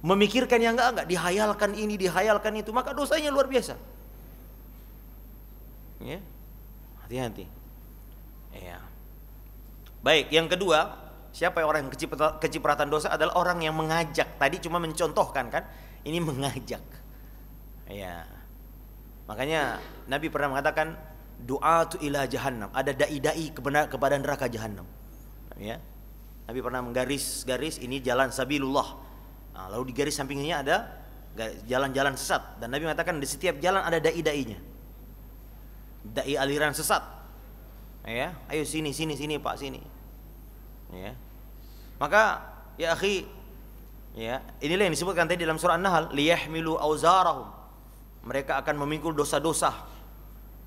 memikirkan yang enggak, dihayalkan ini, dihayalkan itu, maka dosanya luar biasa. Ya. Hati-hati. Ya. Baik, yang kedua, siapa orang yang kecipratan dosa adalah orang yang mengajak. Tadi cuma mencontohkan kan, ini mengajak. Ya. Makanya Nabi pernah mengatakan du'atu ila jahannam, ada dai-dai kepada neraka jahannam, ya. Nabi pernah menggaris-garis ini jalan sabilullah. Nah, lalu di garis sampingnya ada jalan-jalan sesat, dan Nabi mengatakan di setiap jalan ada dai-dainya, dai aliran sesat, ya. Ayo sini Pak, sini, ya. Maka ya akhi, ya, inilah yang disebutkan tadi dalam surah An-Nahl, liyahmilu auzarahum, mereka akan memikul dosa-dosa,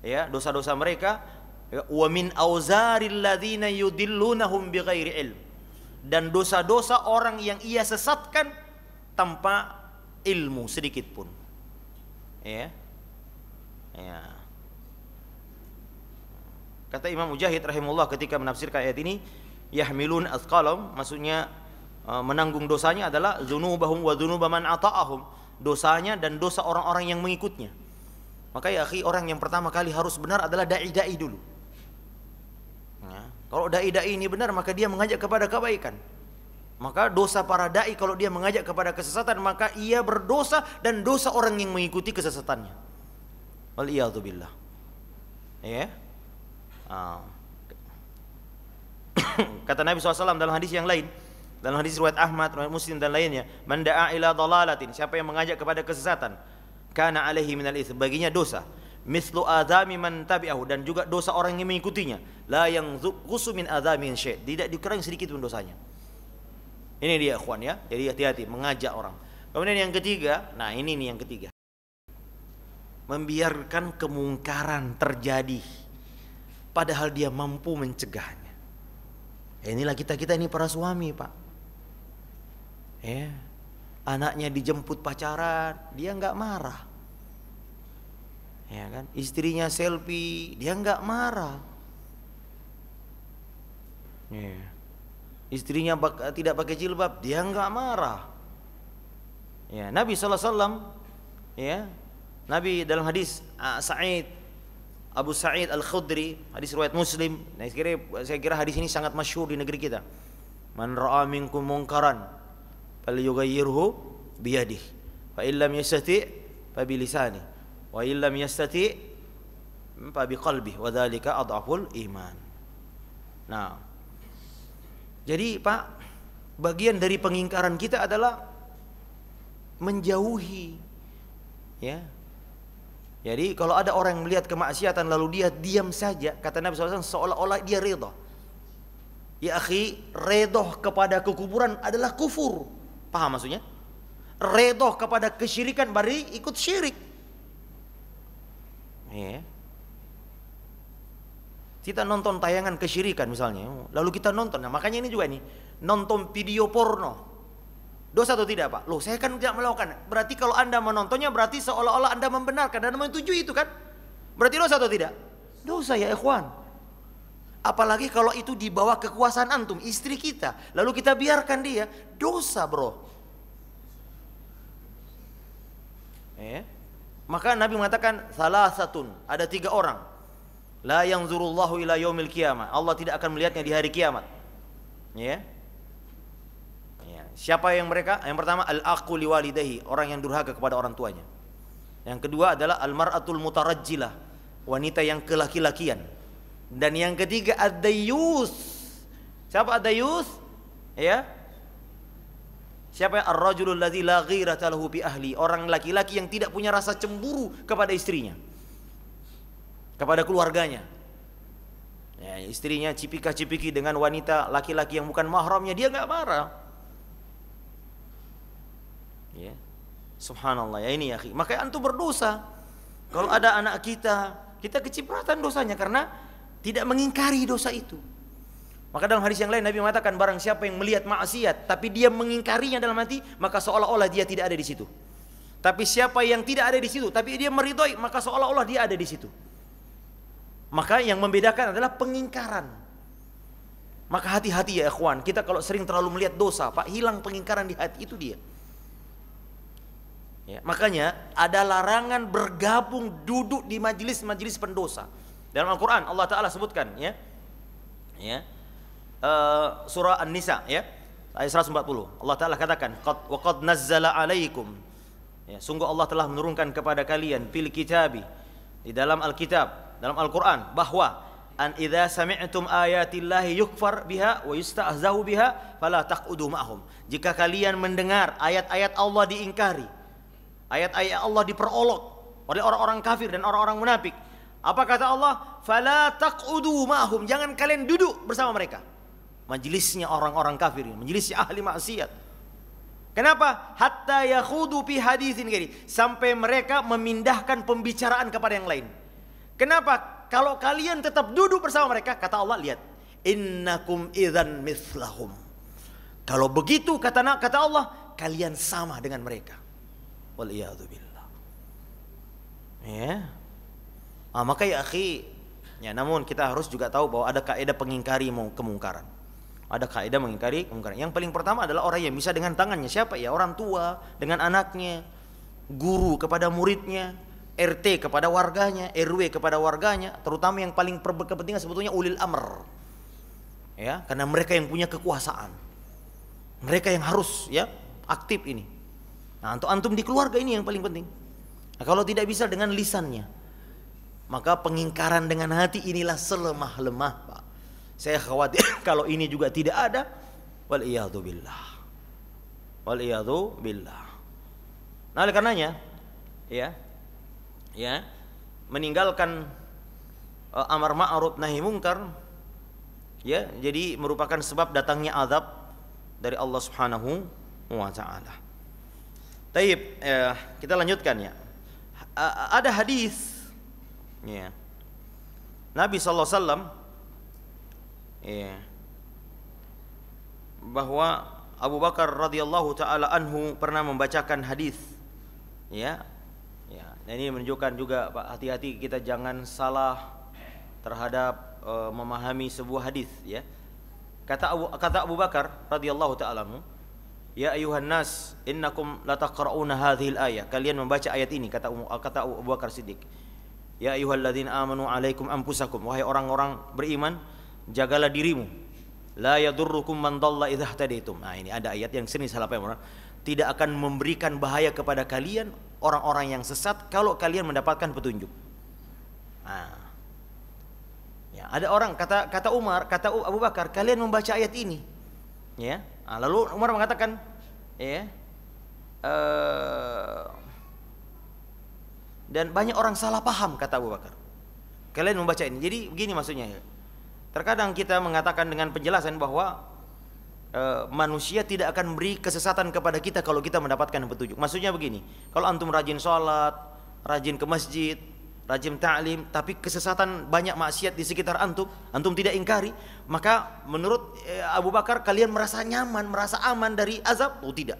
ya, dosa-dosa mereka, ya, wa min auzaril ladzina yudillunahum bighairi ilm, dan dosa-dosa orang yang ia sesatkan tanpa ilmu sedikit pun, ya. Ya. Kata Imam Mujahid rahimahullah ketika menafsirkan ayat ini, yahmilun athqalahum, maksudnya menanggung dosanya adalah dzunubahum wa dzunuba man ata'ahum, dosanya dan dosa orang-orang yang mengikutnya. Maka ya akhi, orang yang pertama kali harus benar adalah dai-dai dulu. Ya. Kalau dai-dai ini benar, maka dia mengajak kepada kebaikan. Maka dosa para dai kalau dia mengajak kepada kesesatan, maka ia berdosa dan dosa orang yang mengikuti kesesatannya. Waliyadzubillah. Ya. Kata Nabi SAW dalam hadis yang lain, dalam hadis riwayat Ahmad, riwayat Muslim dan lainnya, man da'a ila dhalalatin, siapa yang mengajak kepada kesesatan, kana alaihi minal its, baginya dosa, mislu adzami man tabi'ahu, dan juga dosa orang yang mengikutinya, la yang qusu min adzami syai', tidak dikurangi sedikit pun dosanya. Ini dia ikhwan ya. Jadi hati-hati mengajak orang. Kemudian yang ketiga, nah ini nih yang ketiga, membiarkan kemungkaran terjadi padahal dia mampu mencegahnya. Inilah kita ini para suami, Pak, ya. Anaknya dijemput pacaran, dia nggak marah, ya kan? Istrinya selfie, dia nggak marah, ya. Istrinya tidak pakai jilbab, dia nggak marah, ya. Nabi SAW, ya, Nabi dalam hadis Abu Sa'id Al-Khudri, hadis riwayat Muslim. Nah, saya kira hadis ini sangat masyhur di negeri kita. Man ra'a minkum munkaran falyughayyirhu biyadihi, fa illam yastati' fa bilisanihi, wa illam yastati' fa biqalbihi, wa dzalika adhaful iman. Nah, jadi Pak, bagian dari pengingkaran kita adalah menjauhi, ya. Jadi kalau ada orang yang melihat kemaksiatan lalu dia diam saja, kata Nabi SAW, seolah-olah dia ridha. Ya akhi, ridha kepada kekufuran adalah kufur. Paham maksudnya? Ridha kepada kesyirikan berarti ikut syirik. Ya. Kita nonton tayangan kesyirikan misalnya, lalu kita nonton. Nah, makanya ini juga nih, nonton video porno. Dosa atau tidak, Pak? Loh, saya kan tidak melakukan. Berarti kalau Anda menontonnya berarti seolah-olah Anda membenarkan dan menyetujui itu kan? Berarti dosa atau tidak? Dosa ya ikhwan. Apalagi kalau itu di bawah kekuasaan antum, istri kita, lalu kita biarkan dia, dosa, bro. Maka Nabi mengatakan salasatun, ada 3 orang, la yanzurullahu ila yaumil qiyamah, Allah tidak akan melihatnya di hari kiamat. Ya. Siapa yang mereka? Yang pertama al-aqu liwalidayhi, orang yang durhaka kepada orang tuanya. Yang kedua adalah al-mar'atul mutarajjilah, wanita yang kelaki-lakian. Dan yang ketiga ad-dayyus. Siapa ad-dayyus? Ya. Siapa? Ar-rajulul ladzi la ghirata lahu bi ahli, orang laki-laki yang tidak punya rasa cemburu kepada istrinya, kepada keluarganya. Ya, istrinya cipika-cipiki dengan wanita laki-laki yang bukan mahramnya, dia enggak marah. Ya. Subhanallah, ya ini ya, akhi. Maka antum berdosa. Kalau ada anak kita kecipratan dosanya karena tidak mengingkari dosa itu. Maka dalam hadis yang lain Nabi mengatakan, barang siapa yang melihat maksiat tapi dia mengingkarinya dalam hati, maka seolah-olah dia tidak ada di situ. Tapi siapa yang tidak ada di situ tapi dia meridhoi, maka seolah-olah dia ada di situ. Maka yang membedakan adalah pengingkaran. Maka hati-hati ya ikhwan, kita kalau sering terlalu melihat dosa, Pak, hilang pengingkaran di hati, itu dia. Ya, makanya ada larangan bergabung duduk di majelis-majelis pendosa. Dalam Al-Quran Allah Ta'ala sebutkan, ya, surah An-Nisa, ya, ayat 140. Allah Ta'ala katakan, wa qad nazzala alaikum, ya, sungguh Allah telah menurunkan kepada kalian fil kitabi, di dalam Alkitab, dalam Al-Quran, bahwa an idza sami'tum ayatillahi yukfar biha wa yustahzahu biha fala taq'udu ma'hum. Jika kalian mendengar ayat-ayat Allah diingkari, ayat-ayat Allah diperolok oleh orang-orang kafir dan orang-orang munafik, apa kata Allah? Fala taq'udu ma'hum, jangan kalian duduk bersama mereka. Majelisnya orang-orang kafir ini, majelisnya ahli maksiat. Kenapa? Hatta yakhudu fi haditsin ghairi, sampai mereka memindahkan pembicaraan kepada yang lain. Kenapa? Kalau kalian tetap duduk bersama mereka, kata Allah, lihat, innakum idzan mithlahum. Kalau begitu kata Allah, kalian sama dengan mereka. Wal iyadu billah. Ya. Maka ya akhi, ya, namun kita harus juga tahu bahwa ada kaidah pengingkari kemungkaran. Ada kaidah mengingkari kemungkaran. Yang paling pertama adalah orang yang bisa dengan tangannya. Siapa? Ya orang tua dengan anaknya, guru kepada muridnya, RT kepada warganya, RW kepada warganya, terutama yang paling berkepentingan sebetulnya ulil amr. Ya, karena mereka yang punya kekuasaan. Mereka yang harus, ya, aktif ini. Nah, untuk antum di keluarga ini yang paling penting. Nah, kalau tidak bisa dengan lisannya, maka pengingkaran dengan hati inilah selemah-lemah, Pak. Saya khawatir kalau ini juga tidak ada, wal iyadu billah. Wal iyadu billah. Nah, oleh karenanya, ya, meninggalkan amar ma'ruf nahi munkar, ya, jadi merupakan sebab datangnya azab dari Allah Subhanahu wa taala. Taib, kita lanjutkan, ya. Ada hadis, ya, Nabi sallallahu alaihi wasallam, ya, bahwa Abu Bakar radhiyallahu taala anhu pernah membacakan hadis, ya. Dan ini menunjukkan juga, Pak, hati-hati kita jangan salah terhadap memahami sebuah hadis, ya. Kata Abu Bakar radhiyallahu taala anhu, ya ayuhan nas innakum lataqra'una hadhil ayah, kalian membaca ayat ini, kata Abu Bakar Siddiq. Ya ayyuhalladzina amanu alaikum anfusakum, wahai orang-orang beriman, jagalah dirimu. La yadurrukum man dhalla idza ihtadaitum. Nah, ini ada ayat yang sering salah paham. Tidak akan memberikan bahaya kepada kalian orang-orang yang sesat kalau kalian mendapatkan petunjuk. Nah, ya, ada orang kata Umar, kata Abu Bakar, kalian membaca ayat ini, ya. Nah, lalu Umar mengatakan, ya, dan banyak orang salah paham, kata Abu Bakar, kalian membaca ini. Jadi begini maksudnya, ya. Terkadang kita mengatakan dengan penjelasan bahwa manusia tidak akan beri kesesatan kepada kita kalau kita mendapatkan petunjuk. Maksudnya begini, kalau antum rajin sholat, rajin ke masjid, rajin ta'lim, tapi kesesatan banyak maksiat di sekitar antum tidak ingkari, maka menurut Abu Bakar kalian merasa nyaman, merasa aman dari azab? Oh, tidak.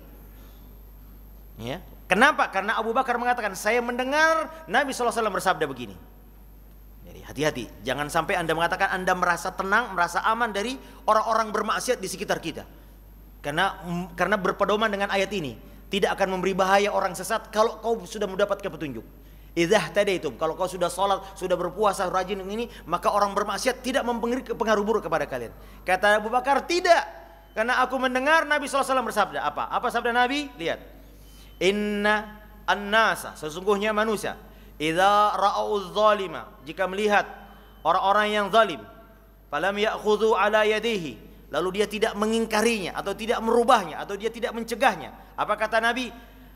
Ya. Kenapa? Karena Abu Bakar mengatakan, saya mendengar Nabi SAW bersabda begini. Jadi hati-hati, jangan sampai Anda mengatakan Anda merasa tenang, merasa aman dari orang-orang bermaksiat di sekitar kita. Karena berpedoman dengan ayat ini, tidak akan memberi bahaya orang sesat kalau kau sudah mendapatkan petunjuk. Idza tadaitum, kalau kau sudah sholat, sudah berpuasa, rajin ini, maka orang bermaksiat tidak memberi pengaruh buruk kepada kalian. Kata Abu Bakar, tidak, karena aku mendengar Nabi SAW bersabda. Apa sabda Nabi? Lihat, inna an-nasa, sesungguhnya manusia, idza ra'au zalima, jika melihat orang-orang yang zalim, falam ya'khudhu ala yadihi, lalu dia tidak mengingkarinya atau tidak merubahnya atau dia tidak mencegahnya, apa kata Nabi?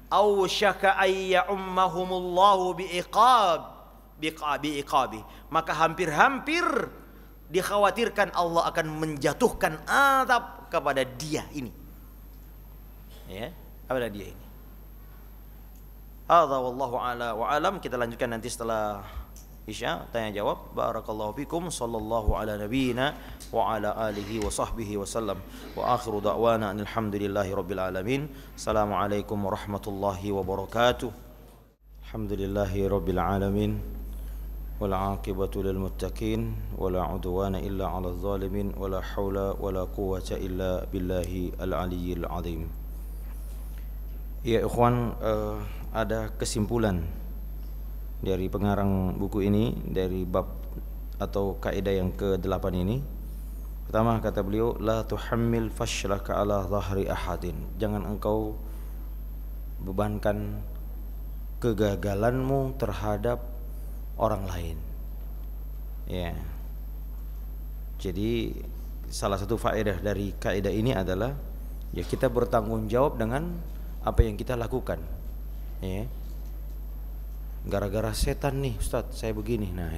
Ausyaka ayya ummahumullahu biiqabi, maka hampir-hampir dikhawatirkan Allah akan menjatuhkan azab kepada dia ini. Ya, kepada dia ini. Hadza wallahu ala wa alam. Kita lanjutkan nanti setelah Isya, tanya jawab. Barakallahu fikum, sallallahu ala nabiyyina wa ala alihi wa sahbihi wa sallam. Wa akhiru da'wana alhamdulillahi rabbil alamin. Assalamualaikum warahmatullahi wabarakatuh. Alhamdulillahi rabbil alamin. Wal 'aqibatu lil muttaqin wa la 'udwana illa 'alal zalimin wa la haula wa la quwwata illa billahi al aliyyil azim. Ya ikhwan, ada kesimpulan dari pengarang buku ini dari bab atau kaidah yang ke-8 ini. Pertama kata beliau, la tuhammil fashlaka ala dhahri ahadin. Jangan engkau bebankan kegagalanmu terhadap orang lain. Ya. Jadi salah satu faedah dari kaidah ini adalah ya kita bertanggung jawab dengan apa yang kita lakukan. Ya. Gara-gara setan nih Ustaz saya begini. Nah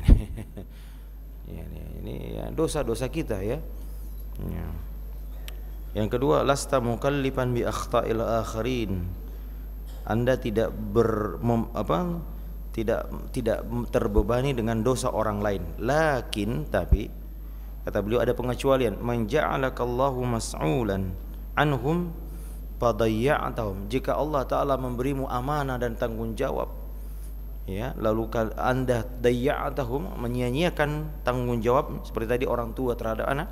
ini ya, dosa-dosa kita ya. Ya. Yang kedua, lasta mukallifan bi akhta'il akharin. Anda tidak tidak terbebani dengan dosa orang lain. Lakin tapi kata beliau ada pengecualian. Man ja'alakallahu mas'ulan anhum fadayya'tahum. Jika Allah Ta'ala memberimu amanah dan tanggung jawab, ya, lalu Anda dayya'tahum, menyia-nyiakan tanggung jawab seperti tadi orang tua terhadap anak,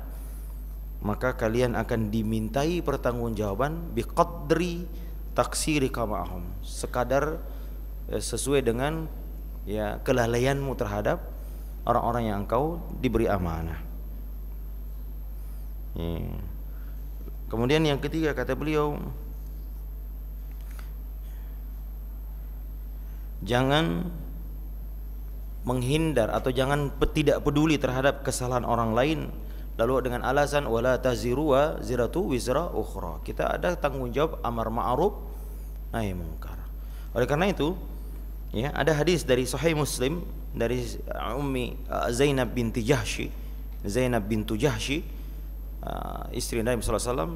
maka kalian akan dimintai pertanggungjawaban biqadri taksirika ma'ahum, sekadar sesuai dengan ya kelalaianmu terhadap orang-orang yang engkau diberi amanah. Ya. Kemudian yang ketiga kata beliau, jangan menghindar atau jangan tidak peduli terhadap kesalahan orang lain lalu dengan alasan wala taziru wa ziratu wizra ukhra. Kita ada tanggung jawab amar ma'ruf nahi munkar. Oleh karena itu, ya, ada hadis dari Sahih Muslim dari Ummi Zainab binti Jahsy, istri Nabi sallallahu alaihi wasallam,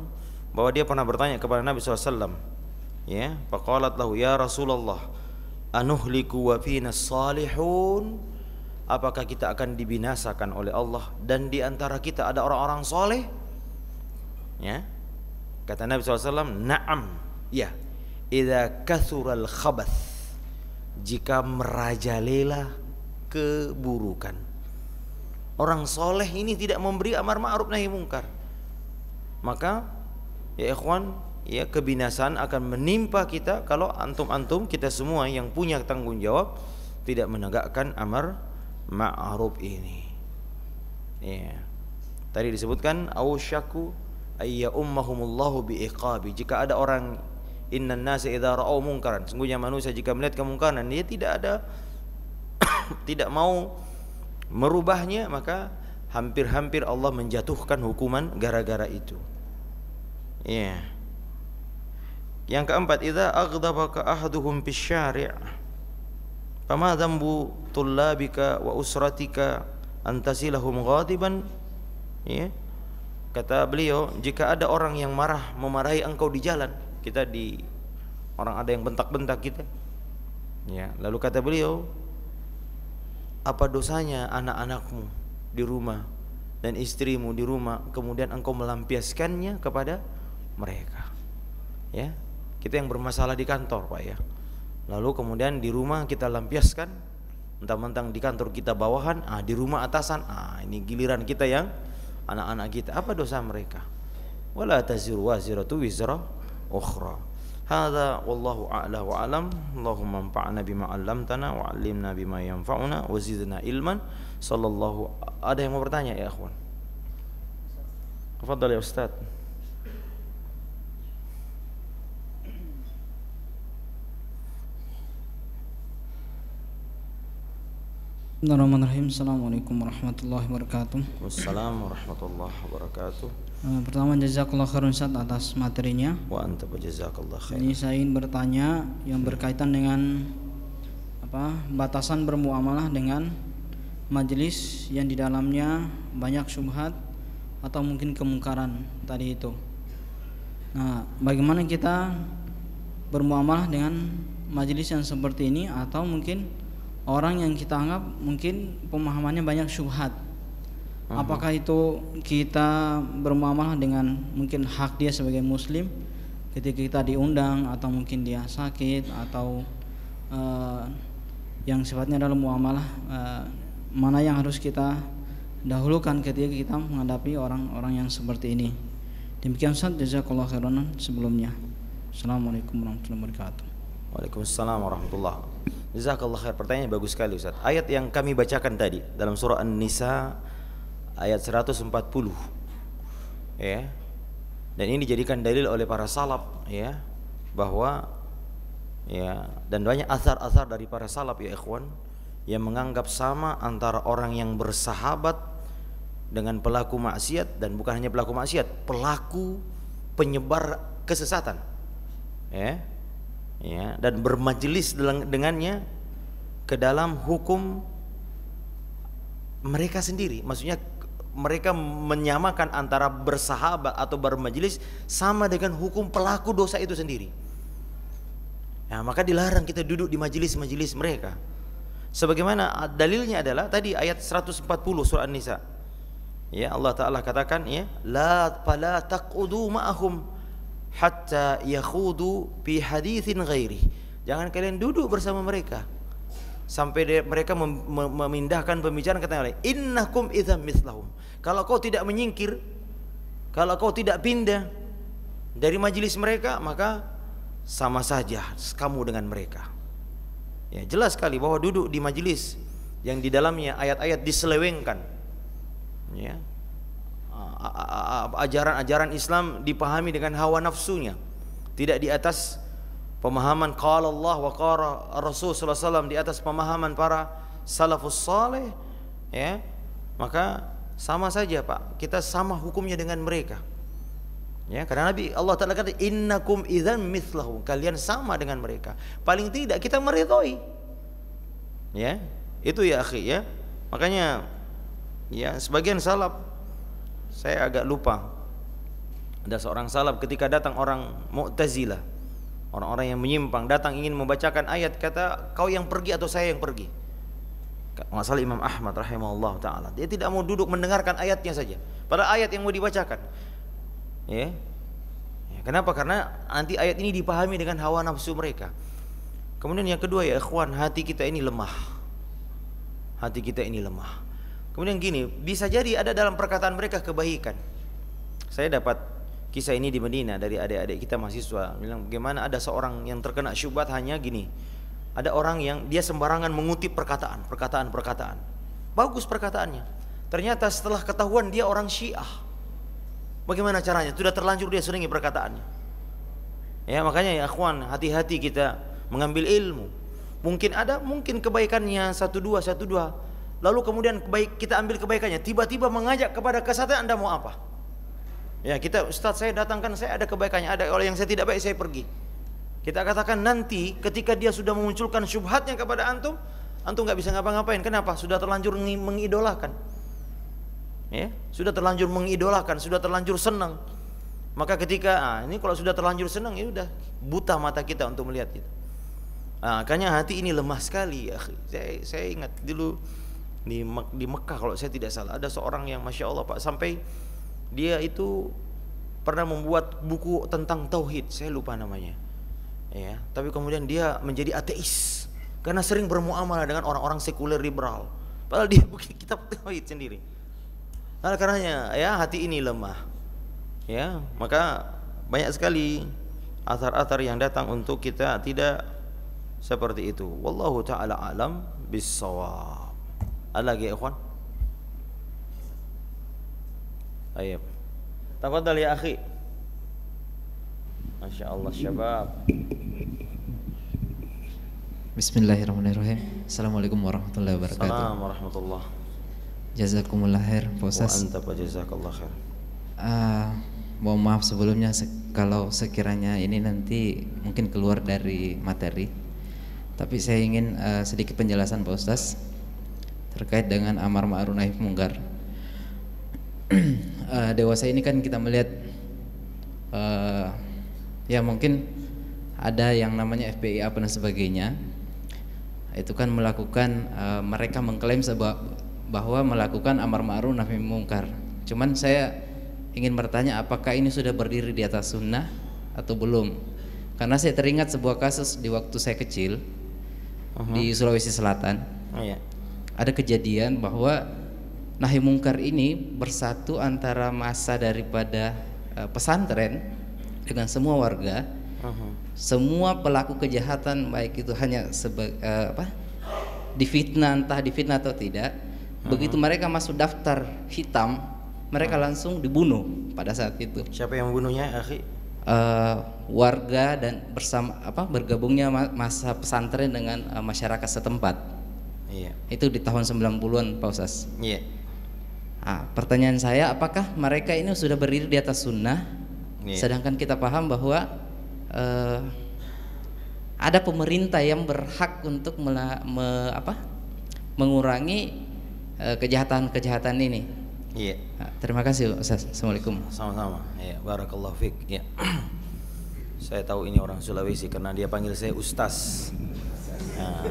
bahwa dia pernah bertanya kepada Nabi sallallahu alaihi wasallam, ya, faqalat lahu ya Rasulullah anuhliku wa fina salihun, apakah kita akan dibinasakan oleh Allah dan di antara kita ada orang-orang soleh? Ya, kata Nabi SAW, na'am, ya, idza kathural khabath, jika merajalela keburukan. Orang soleh ini tidak memberi amar ma'ruf nahi mungkar, maka ya ikhwan, ya kebinasaan akan menimpa kita kalau antum-antum kita semua yang punya tanggung jawab tidak menegakkan amar ma'ruf ini. Ya. Tadi disebutkan ausyaku ayya ummahumullahu biiqabi. Jika ada orang, innan nasa idza ra'au munkaran, sungguhnya manusia jika melihat kemungkaran dia tidak ada tidak mau merubahnya, maka hampir-hampir Allah menjatuhkan hukuman gara-gara itu. Ya. Yang keempat, idza aghdabaka ahaduhum bisyari' fama dzambu tullabika wa usratika antasilahum ghadiban. Ya. Kata beliau, jika ada orang yang memarahi engkau di jalan, kita di orang ada yang bentak-bentak kita. Ya, lalu kata beliau, apa dosanya anak-anakmu di rumah dan istrimu di rumah, kemudian engkau melampiaskannya kepada mereka. Ya. Kita yang bermasalah di kantor, Pak, ya. Lalu kemudian di rumah kita lampiaskan, mentang-mentang di kantor kita bawahan, di rumah atasan, ini giliran kita yang anak-anak kita. Apa dosa mereka? Wala taziru waziratu wizra ukhra. Hadza wallahu a'la wa alam. Allahumma anfa'na bima 'allamtana wa 'allimna bima yanfa'una wa zidna ilman. Sallallahu. Ada yang mau bertanya ya, ikhwan? Tafadhal ya Ustaz. Bismillahirrahmanirrahim. Assalamualaikum warahmatullahi wabarakatuh. Wassalamualaikum warahmatullahi wabarakatuh. Pertama, jazakallah khairan Ustaz atas materinya. Wa anta jazakallah khair. Ini saya ingin bertanya yang berkaitan dengan batasan bermuamalah dengan majelis yang di dalamnya banyak syubhat atau mungkin kemungkaran tadi itu. Nah, bagaimana kita bermuamalah dengan majelis yang seperti ini, atau mungkin orang yang kita anggap mungkin pemahamannya banyak syubhat? Apakah itu kita bermuamalah dengan mungkin hak dia sebagai muslim ketika kita diundang, atau mungkin dia sakit, atau yang sifatnya adalah muamalah mana yang harus kita dahulukan ketika kita menghadapi orang-orang yang seperti ini? Demikian Ustaz, jazakallahu khairan sebelumnya. Assalamualaikum warahmatullahi wabarakatuh. Waalaikumsalam warahmatullahi. Jazakallah khair. Pertanyaannya bagus sekali Ustaz. Ayat yang kami bacakan tadi dalam surah An-Nisa ayat 140 ya. Dan ini dijadikan dalil oleh para salaf ya, bahwa ya, dan banyak asar-asar dari para salaf ya ikhwan, yang menganggap sama antara orang yang bersahabat dengan pelaku maksiat, dan bukan hanya pelaku maksiat, pelaku penyebar kesesatan ya, ya, dan bermajelis dengannya ke dalam hukum mereka sendiri. Maksudnya mereka menyamakan antara bersahabat atau bermajelis sama dengan hukum pelaku dosa itu sendiri. Nah, maka dilarang kita duduk di majelis-majelis mereka. Sebagaimana dalilnya adalah tadi ayat 140 surah An-Nisa. Ya, Allah Ta'ala katakan ya, la fala taqudu ma'ahum hatta yakhudu fi haditsin ghairi. Jangan kalian duduk bersama mereka sampai mereka memindahkan pembicaraan, katanya innakum idzam mithlahum. Kalau kau tidak menyingkir, kalau kau tidak pindah dari majelis mereka, maka sama saja kamu dengan mereka. Ya, jelas sekali bahwa duduk di majelis yang di dalamnya ayat-ayat diselewengkan, ya, ajaran-ajaran Islam dipahami dengan hawa nafsunya, tidak di atas pemahaman qala Allah wa qala Rasul sallallahu alaihi wasallam, di atas pemahaman para salafus saleh, ya, maka sama saja Pak, kita sama hukumnya dengan mereka. Ya, karena Nabi Allah Ta'ala kata innakum idzan mithlahum, kalian sama dengan mereka. Paling tidak kita meridhoi. Ya, itu ya akhi ya. Makanya ya, sebagian salaf, saya agak lupa, ada seorang salaf ketika datang orang Mu'tazilah, orang-orang yang menyimpang, datang ingin membacakan ayat, kata kau yang pergi atau saya yang pergi. Masalah Imam Ahmad rahimahullah ta'ala, dia tidak mau duduk mendengarkan ayatnya saja, pada ayat yang mau dibacakan. Ya. Ya, kenapa? Karena nanti ayat ini dipahami dengan hawa nafsu mereka. Kemudian yang kedua ya ikhwan, hati kita ini lemah. Hati kita ini lemah. Kemudian gini, bisa jadi ada dalam perkataan mereka kebaikan. Saya dapat kisah ini di Madinah dari adik-adik kita mahasiswa, bilang bagaimana ada seorang yang terkena syubhat hanya gini. Ada orang yang dia sembarangan mengutip perkataan. Bagus perkataannya. Ternyata setelah ketahuan dia orang Syiah. Bagaimana caranya? Sudah terlanjur dia selingi perkataannya. Ya, makanya ya akhwan, hati-hati kita mengambil ilmu. Mungkin kebaikannya satu dua, lalu kemudian kita ambil kebaikannya, tiba-tiba mengajak kepada kesatuan, Anda mau apa? Ya, kita, Ustaz saya datangkan, saya ada kebaikannya, ada orang yang saya tidak baik, saya pergi. Kita katakan nanti ketika dia sudah memunculkan syubhatnya kepada antum nggak bisa ngapa-ngapain. Kenapa? Sudah terlanjur mengidolakan. Ya, sudah terlanjur mengidolakan, sudah terlanjur senang. Maka ketika ini kalau sudah terlanjur senang, ya udah buta mata kita untuk melihat itu. Makanya hati ini lemah sekali ya. Saya ingat dulu di Mekah kalau saya tidak salah, ada seorang yang masya Allah Pak, sampai dia itu pernah membuat buku tentang tauhid, saya lupa namanya. Ya, tapi kemudian dia menjadi ateis karena sering bermuamalah dengan orang-orang sekuler liberal. Padahal dia bikin kitab tauhid sendiri. Nah, karenanya ya hati ini lemah. Ya, maka banyak sekali athar-athar yang datang untuk kita tidak seperti itu. Wallahu taala alam bis-shawab. Ada lagi ya ikhwan? Ayo. Tafadhal ya akhi. Masya Allah syabab. Bismillahirrahmanirrahim. Assalamualaikum warahmatullahi wabarakatuh. Assalamualaikum warahmatullahi. Jazakumullah khair, Pak Wa Ustaz. anta fa jazakallah khair. Mohon maaf sebelumnya kalau sekiranya ini nanti mungkin keluar dari materi. Tapi saya ingin sedikit penjelasan Pak Ustaz terkait dengan amar ma'ruf nahi munkar. Dewasa ini kan kita melihat ya mungkin ada yang namanya FPI apa dan sebagainya. Itu kan melakukan mereka mengklaim bahwa melakukan amar ma'ruf nahi munkar. Cuman saya ingin bertanya apakah ini sudah berdiri di atas sunnah atau belum? Karena saya teringat sebuah kasus di waktu saya kecil di Sulawesi Selatan. Ada kejadian bahwa nahi munkar ini bersatu antara massa daripada pesantren dengan semua warga. Semua pelaku kejahatan baik itu hanya difitnah atau tidak, begitu mereka masuk daftar hitam, mereka langsung dibunuh pada saat itu. Siapa yang membunuhnya, akhi? Warga dan bergabungnya masa pesantren dengan masyarakat setempat. Iya. Itu di tahun 90-an, Pak Ustaz. Iya. Pertanyaan saya, apakah mereka ini sudah berdiri di atas sunnah? Iya. Sedangkan kita paham bahwa ada pemerintah yang berhak untuk mengurangi kejahatan ini. Iya. Terima kasih Ustaz. Assalamualaikum. Sama-sama. Ya, barakallahu fik. Ya. Saya tahu ini orang Sulawesi karena dia panggil saya Ustaz. Nah,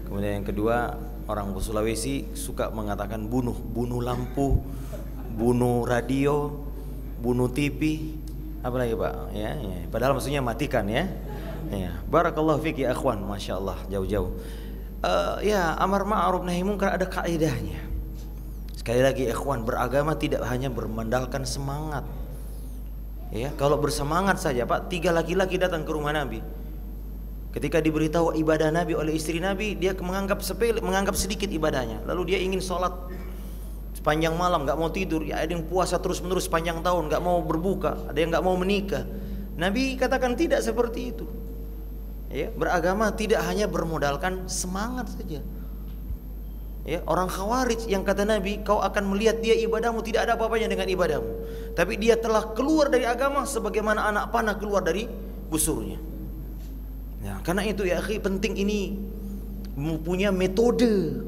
kemudian yang kedua, orang Sulawesi suka mengatakan bunuh lampu, bunuh radio, bunuh TV. Apa lagi Pak? Ya. Padahal maksudnya matikan ya. Ya. Barakallahu fik ya akhwan, masya Allah jauh-jauh. Ya, amar ma'ruf nahi munkar ada kaidahnya. Sekali lagi ikhwan, beragama tidak hanya bermandalkan semangat. Ya, kalau bersemangat saja Pak, 3 laki-laki datang ke rumah Nabi. Ketika diberitahu ibadah Nabi oleh istri Nabi, dia menganggap sepele, menganggap sedikit ibadahnya. Lalu dia ingin sholat sepanjang malam, nggak mau tidur. Ya, ada yang puasa terus-menerus sepanjang tahun, nggak mau berbuka. Ada yang nggak mau menikah. Nabi katakan tidak seperti itu. Ya, beragama tidak hanya bermodalkan semangat saja. Ya, orang Khawarij yang kata Nabi, kau akan melihat dia ibadahmu tidak ada apa-apanya dengan ibadahmu, tapi dia telah keluar dari agama sebagaimana anak panah keluar dari busurnya. Ya, karena itu ya akhi, penting ini mempunyai metode.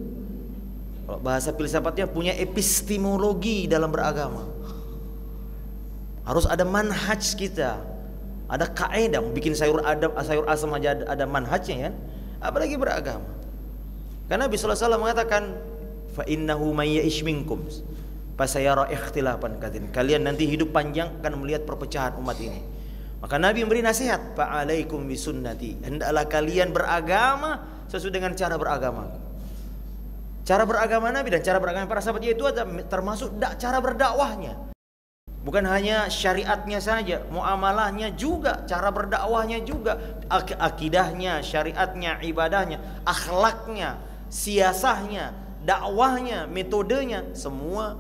Kalau bahasa filsafatnya punya epistemologi dalam beragama. Harus ada manhaj kita, ada kaidah. Bikin sayur asam aja ada manhajnya ya, apalagi beragama. Karena Nabi sallallahu alaihi wasallam mengatakan, fa innahu may ya'ish minkum fasayara ikhtilafan katsiran. Kalian nanti hidup panjang akan melihat perpecahan umat ini. Maka Nabi memberi nasihat, fa alaikum bisunnati. Hendaklah kalian beragama sesuai dengan cara beragama. Cara beragama Nabi dan cara beragama para sahabat itu ada termasuk cara berdakwahnya. Bukan hanya syariatnya saja, muamalahnya juga, cara berdakwahnya juga, akidahnya, syariatnya, ibadahnya, akhlaknya, siasahnya, dakwahnya, metodenya, semua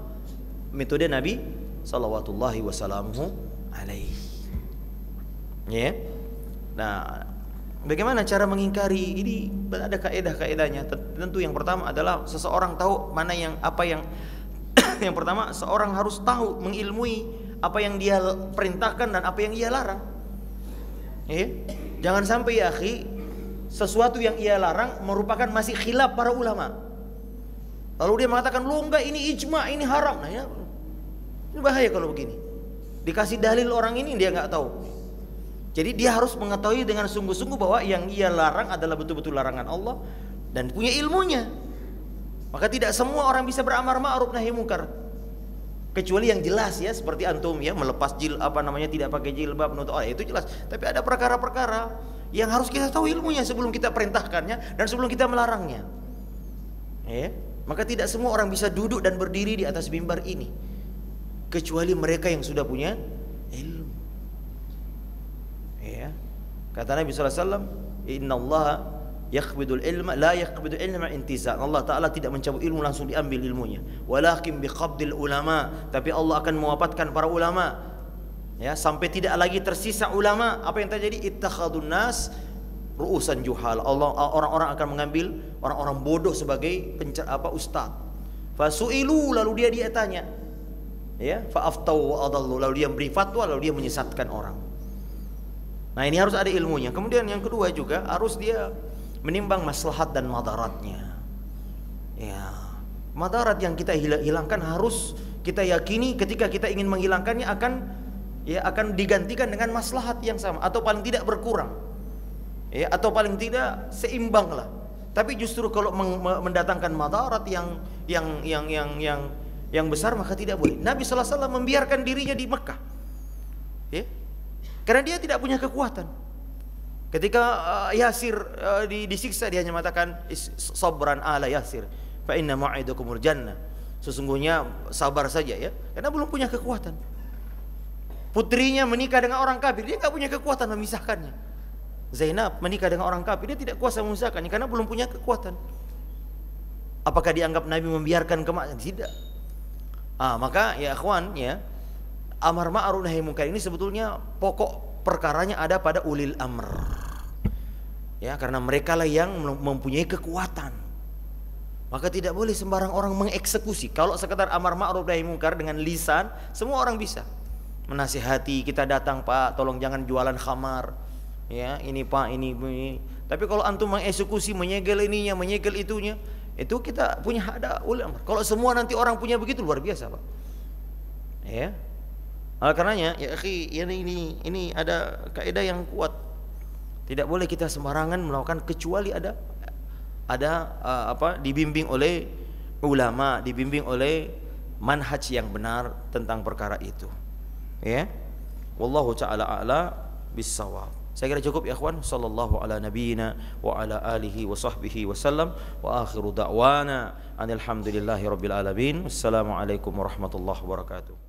metode Nabi sallallahu wasallamu alaihi. Ya. Nah, bagaimana cara mengingkari ini? Ada kaidah-kaidahnya. Tentu yang pertama adalah seseorang tahu mana yang apa yang yang pertama, seorang harus tahu, mengilmui apa yang dia perintahkan dan apa yang ia larang. Ya. Jangan sampai ya akhi, sesuatu yang ia larang merupakan masih khilaf para ulama. Lalu dia mengatakan, "Lo enggak, ini ijma, ini haram." Nah, ya. Ini bahaya kalau begini. Dikasih dalil orang ini dia enggak tahu. Jadi dia harus mengetahui dengan sungguh-sungguh bahwa yang ia larang adalah betul-betul larangan Allah dan punya ilmunya. Maka tidak semua orang bisa beramar ma'ruf nahi munkar, kecuali yang jelas ya, seperti antum ya, melepas tidak pakai jilbab, menutup itu jelas. Tapi ada perkara-perkara yang harus kita tahu ilmunya sebelum kita perintahkannya dan sebelum kita melarangnya. Ya, maka tidak semua orang bisa duduk dan berdiri di atas mimbar ini, kecuali mereka yang sudah punya ilmu. Ya, kata Nabi sallallahu alaihi wasallam, "Innallaha yaqbidul ilma la yaqbidul ilma intiza'an." Allah Ta'ala tidak mencabut ilmu langsung diambil ilmunya, walakin biqabdil ulama, tapi Allah akan mewafatkan para ulama ya, sampai tidak lagi tersisa ulama. Apa yang terjadi? Ittakhadun nas ru'usan juhal. Orang-orang akan mengambil orang-orang bodoh sebagai ustaz. Fasu'ilu, lalu dia tanya. Ya, fa'aftau wa adallu, lalu dia beri fatwa, lalu dia menyesatkan orang. Nah, ini harus ada ilmunya. Kemudian yang kedua juga harus dia menimbang maslahat dan madaratnya. Ya, madarat yang kita hilangkan harus kita yakini ketika kita ingin menghilangkannya akan digantikan dengan maslahat yang sama atau paling tidak berkurang. Ya, atau paling tidak seimbang lah. Tapi justru kalau mendatangkan madarat yang besar maka tidak boleh. Nabi sallallahu alaihi wasallam membiarkan dirinya di Mekah. Ya. Karena dia tidak punya kekuatan. Ketika Yasir disiksa, dia hanya mengatakan sabran ala Yasir fa inna ma'idakumul jannah. Sesungguhnya sabar saja ya, karena belum punya kekuatan. Putrinya menikah dengan orang kafir, dia tidak punya kekuatan memisahkannya. Zainab menikah dengan orang kafir, dia tidak kuasa memisahkannya karena belum punya kekuatan. Apakah dianggap Nabi membiarkan kemaksiatan? Tidak. Maka ya ikhwan ya, amar ma'ruf nahi munkar ini sebetulnya pokok perkaranya ada pada ulil amr. Ya, karena mereka lah yang mempunyai kekuatan. Maka tidak boleh sembarang orang mengeksekusi. Kalau sekedar amar ma'ruf nahi munkar dengan lisan, semua orang bisa menasihati, kita datang Pak, tolong jangan jualan khamar. Ya, ini Pak, ini. Tapi kalau antum mengeksekusi, menyegel ininya, menyegel itunya, itu kita punya ada ulil amr. Kalau semua nanti orang punya begitu luar biasa, Pak. Ya. Karenanya ya akhi, ini ada kaidah yang kuat. Tidak boleh kita sembarangan melakukan kecuali ada dibimbing oleh ulama, dibimbing oleh manhaj yang benar tentang perkara itu. Ya. Wallahu taala a'la bis-shawab. Saya kira cukup ya ikhwan. Sallallahu ala nabiyyina wa ala alihi wa sahbihi wasallam wa akhiru da'wana anil hamdulillahi rabbil alamin. Wassalamualaikum warahmatullahi wabarakatuh.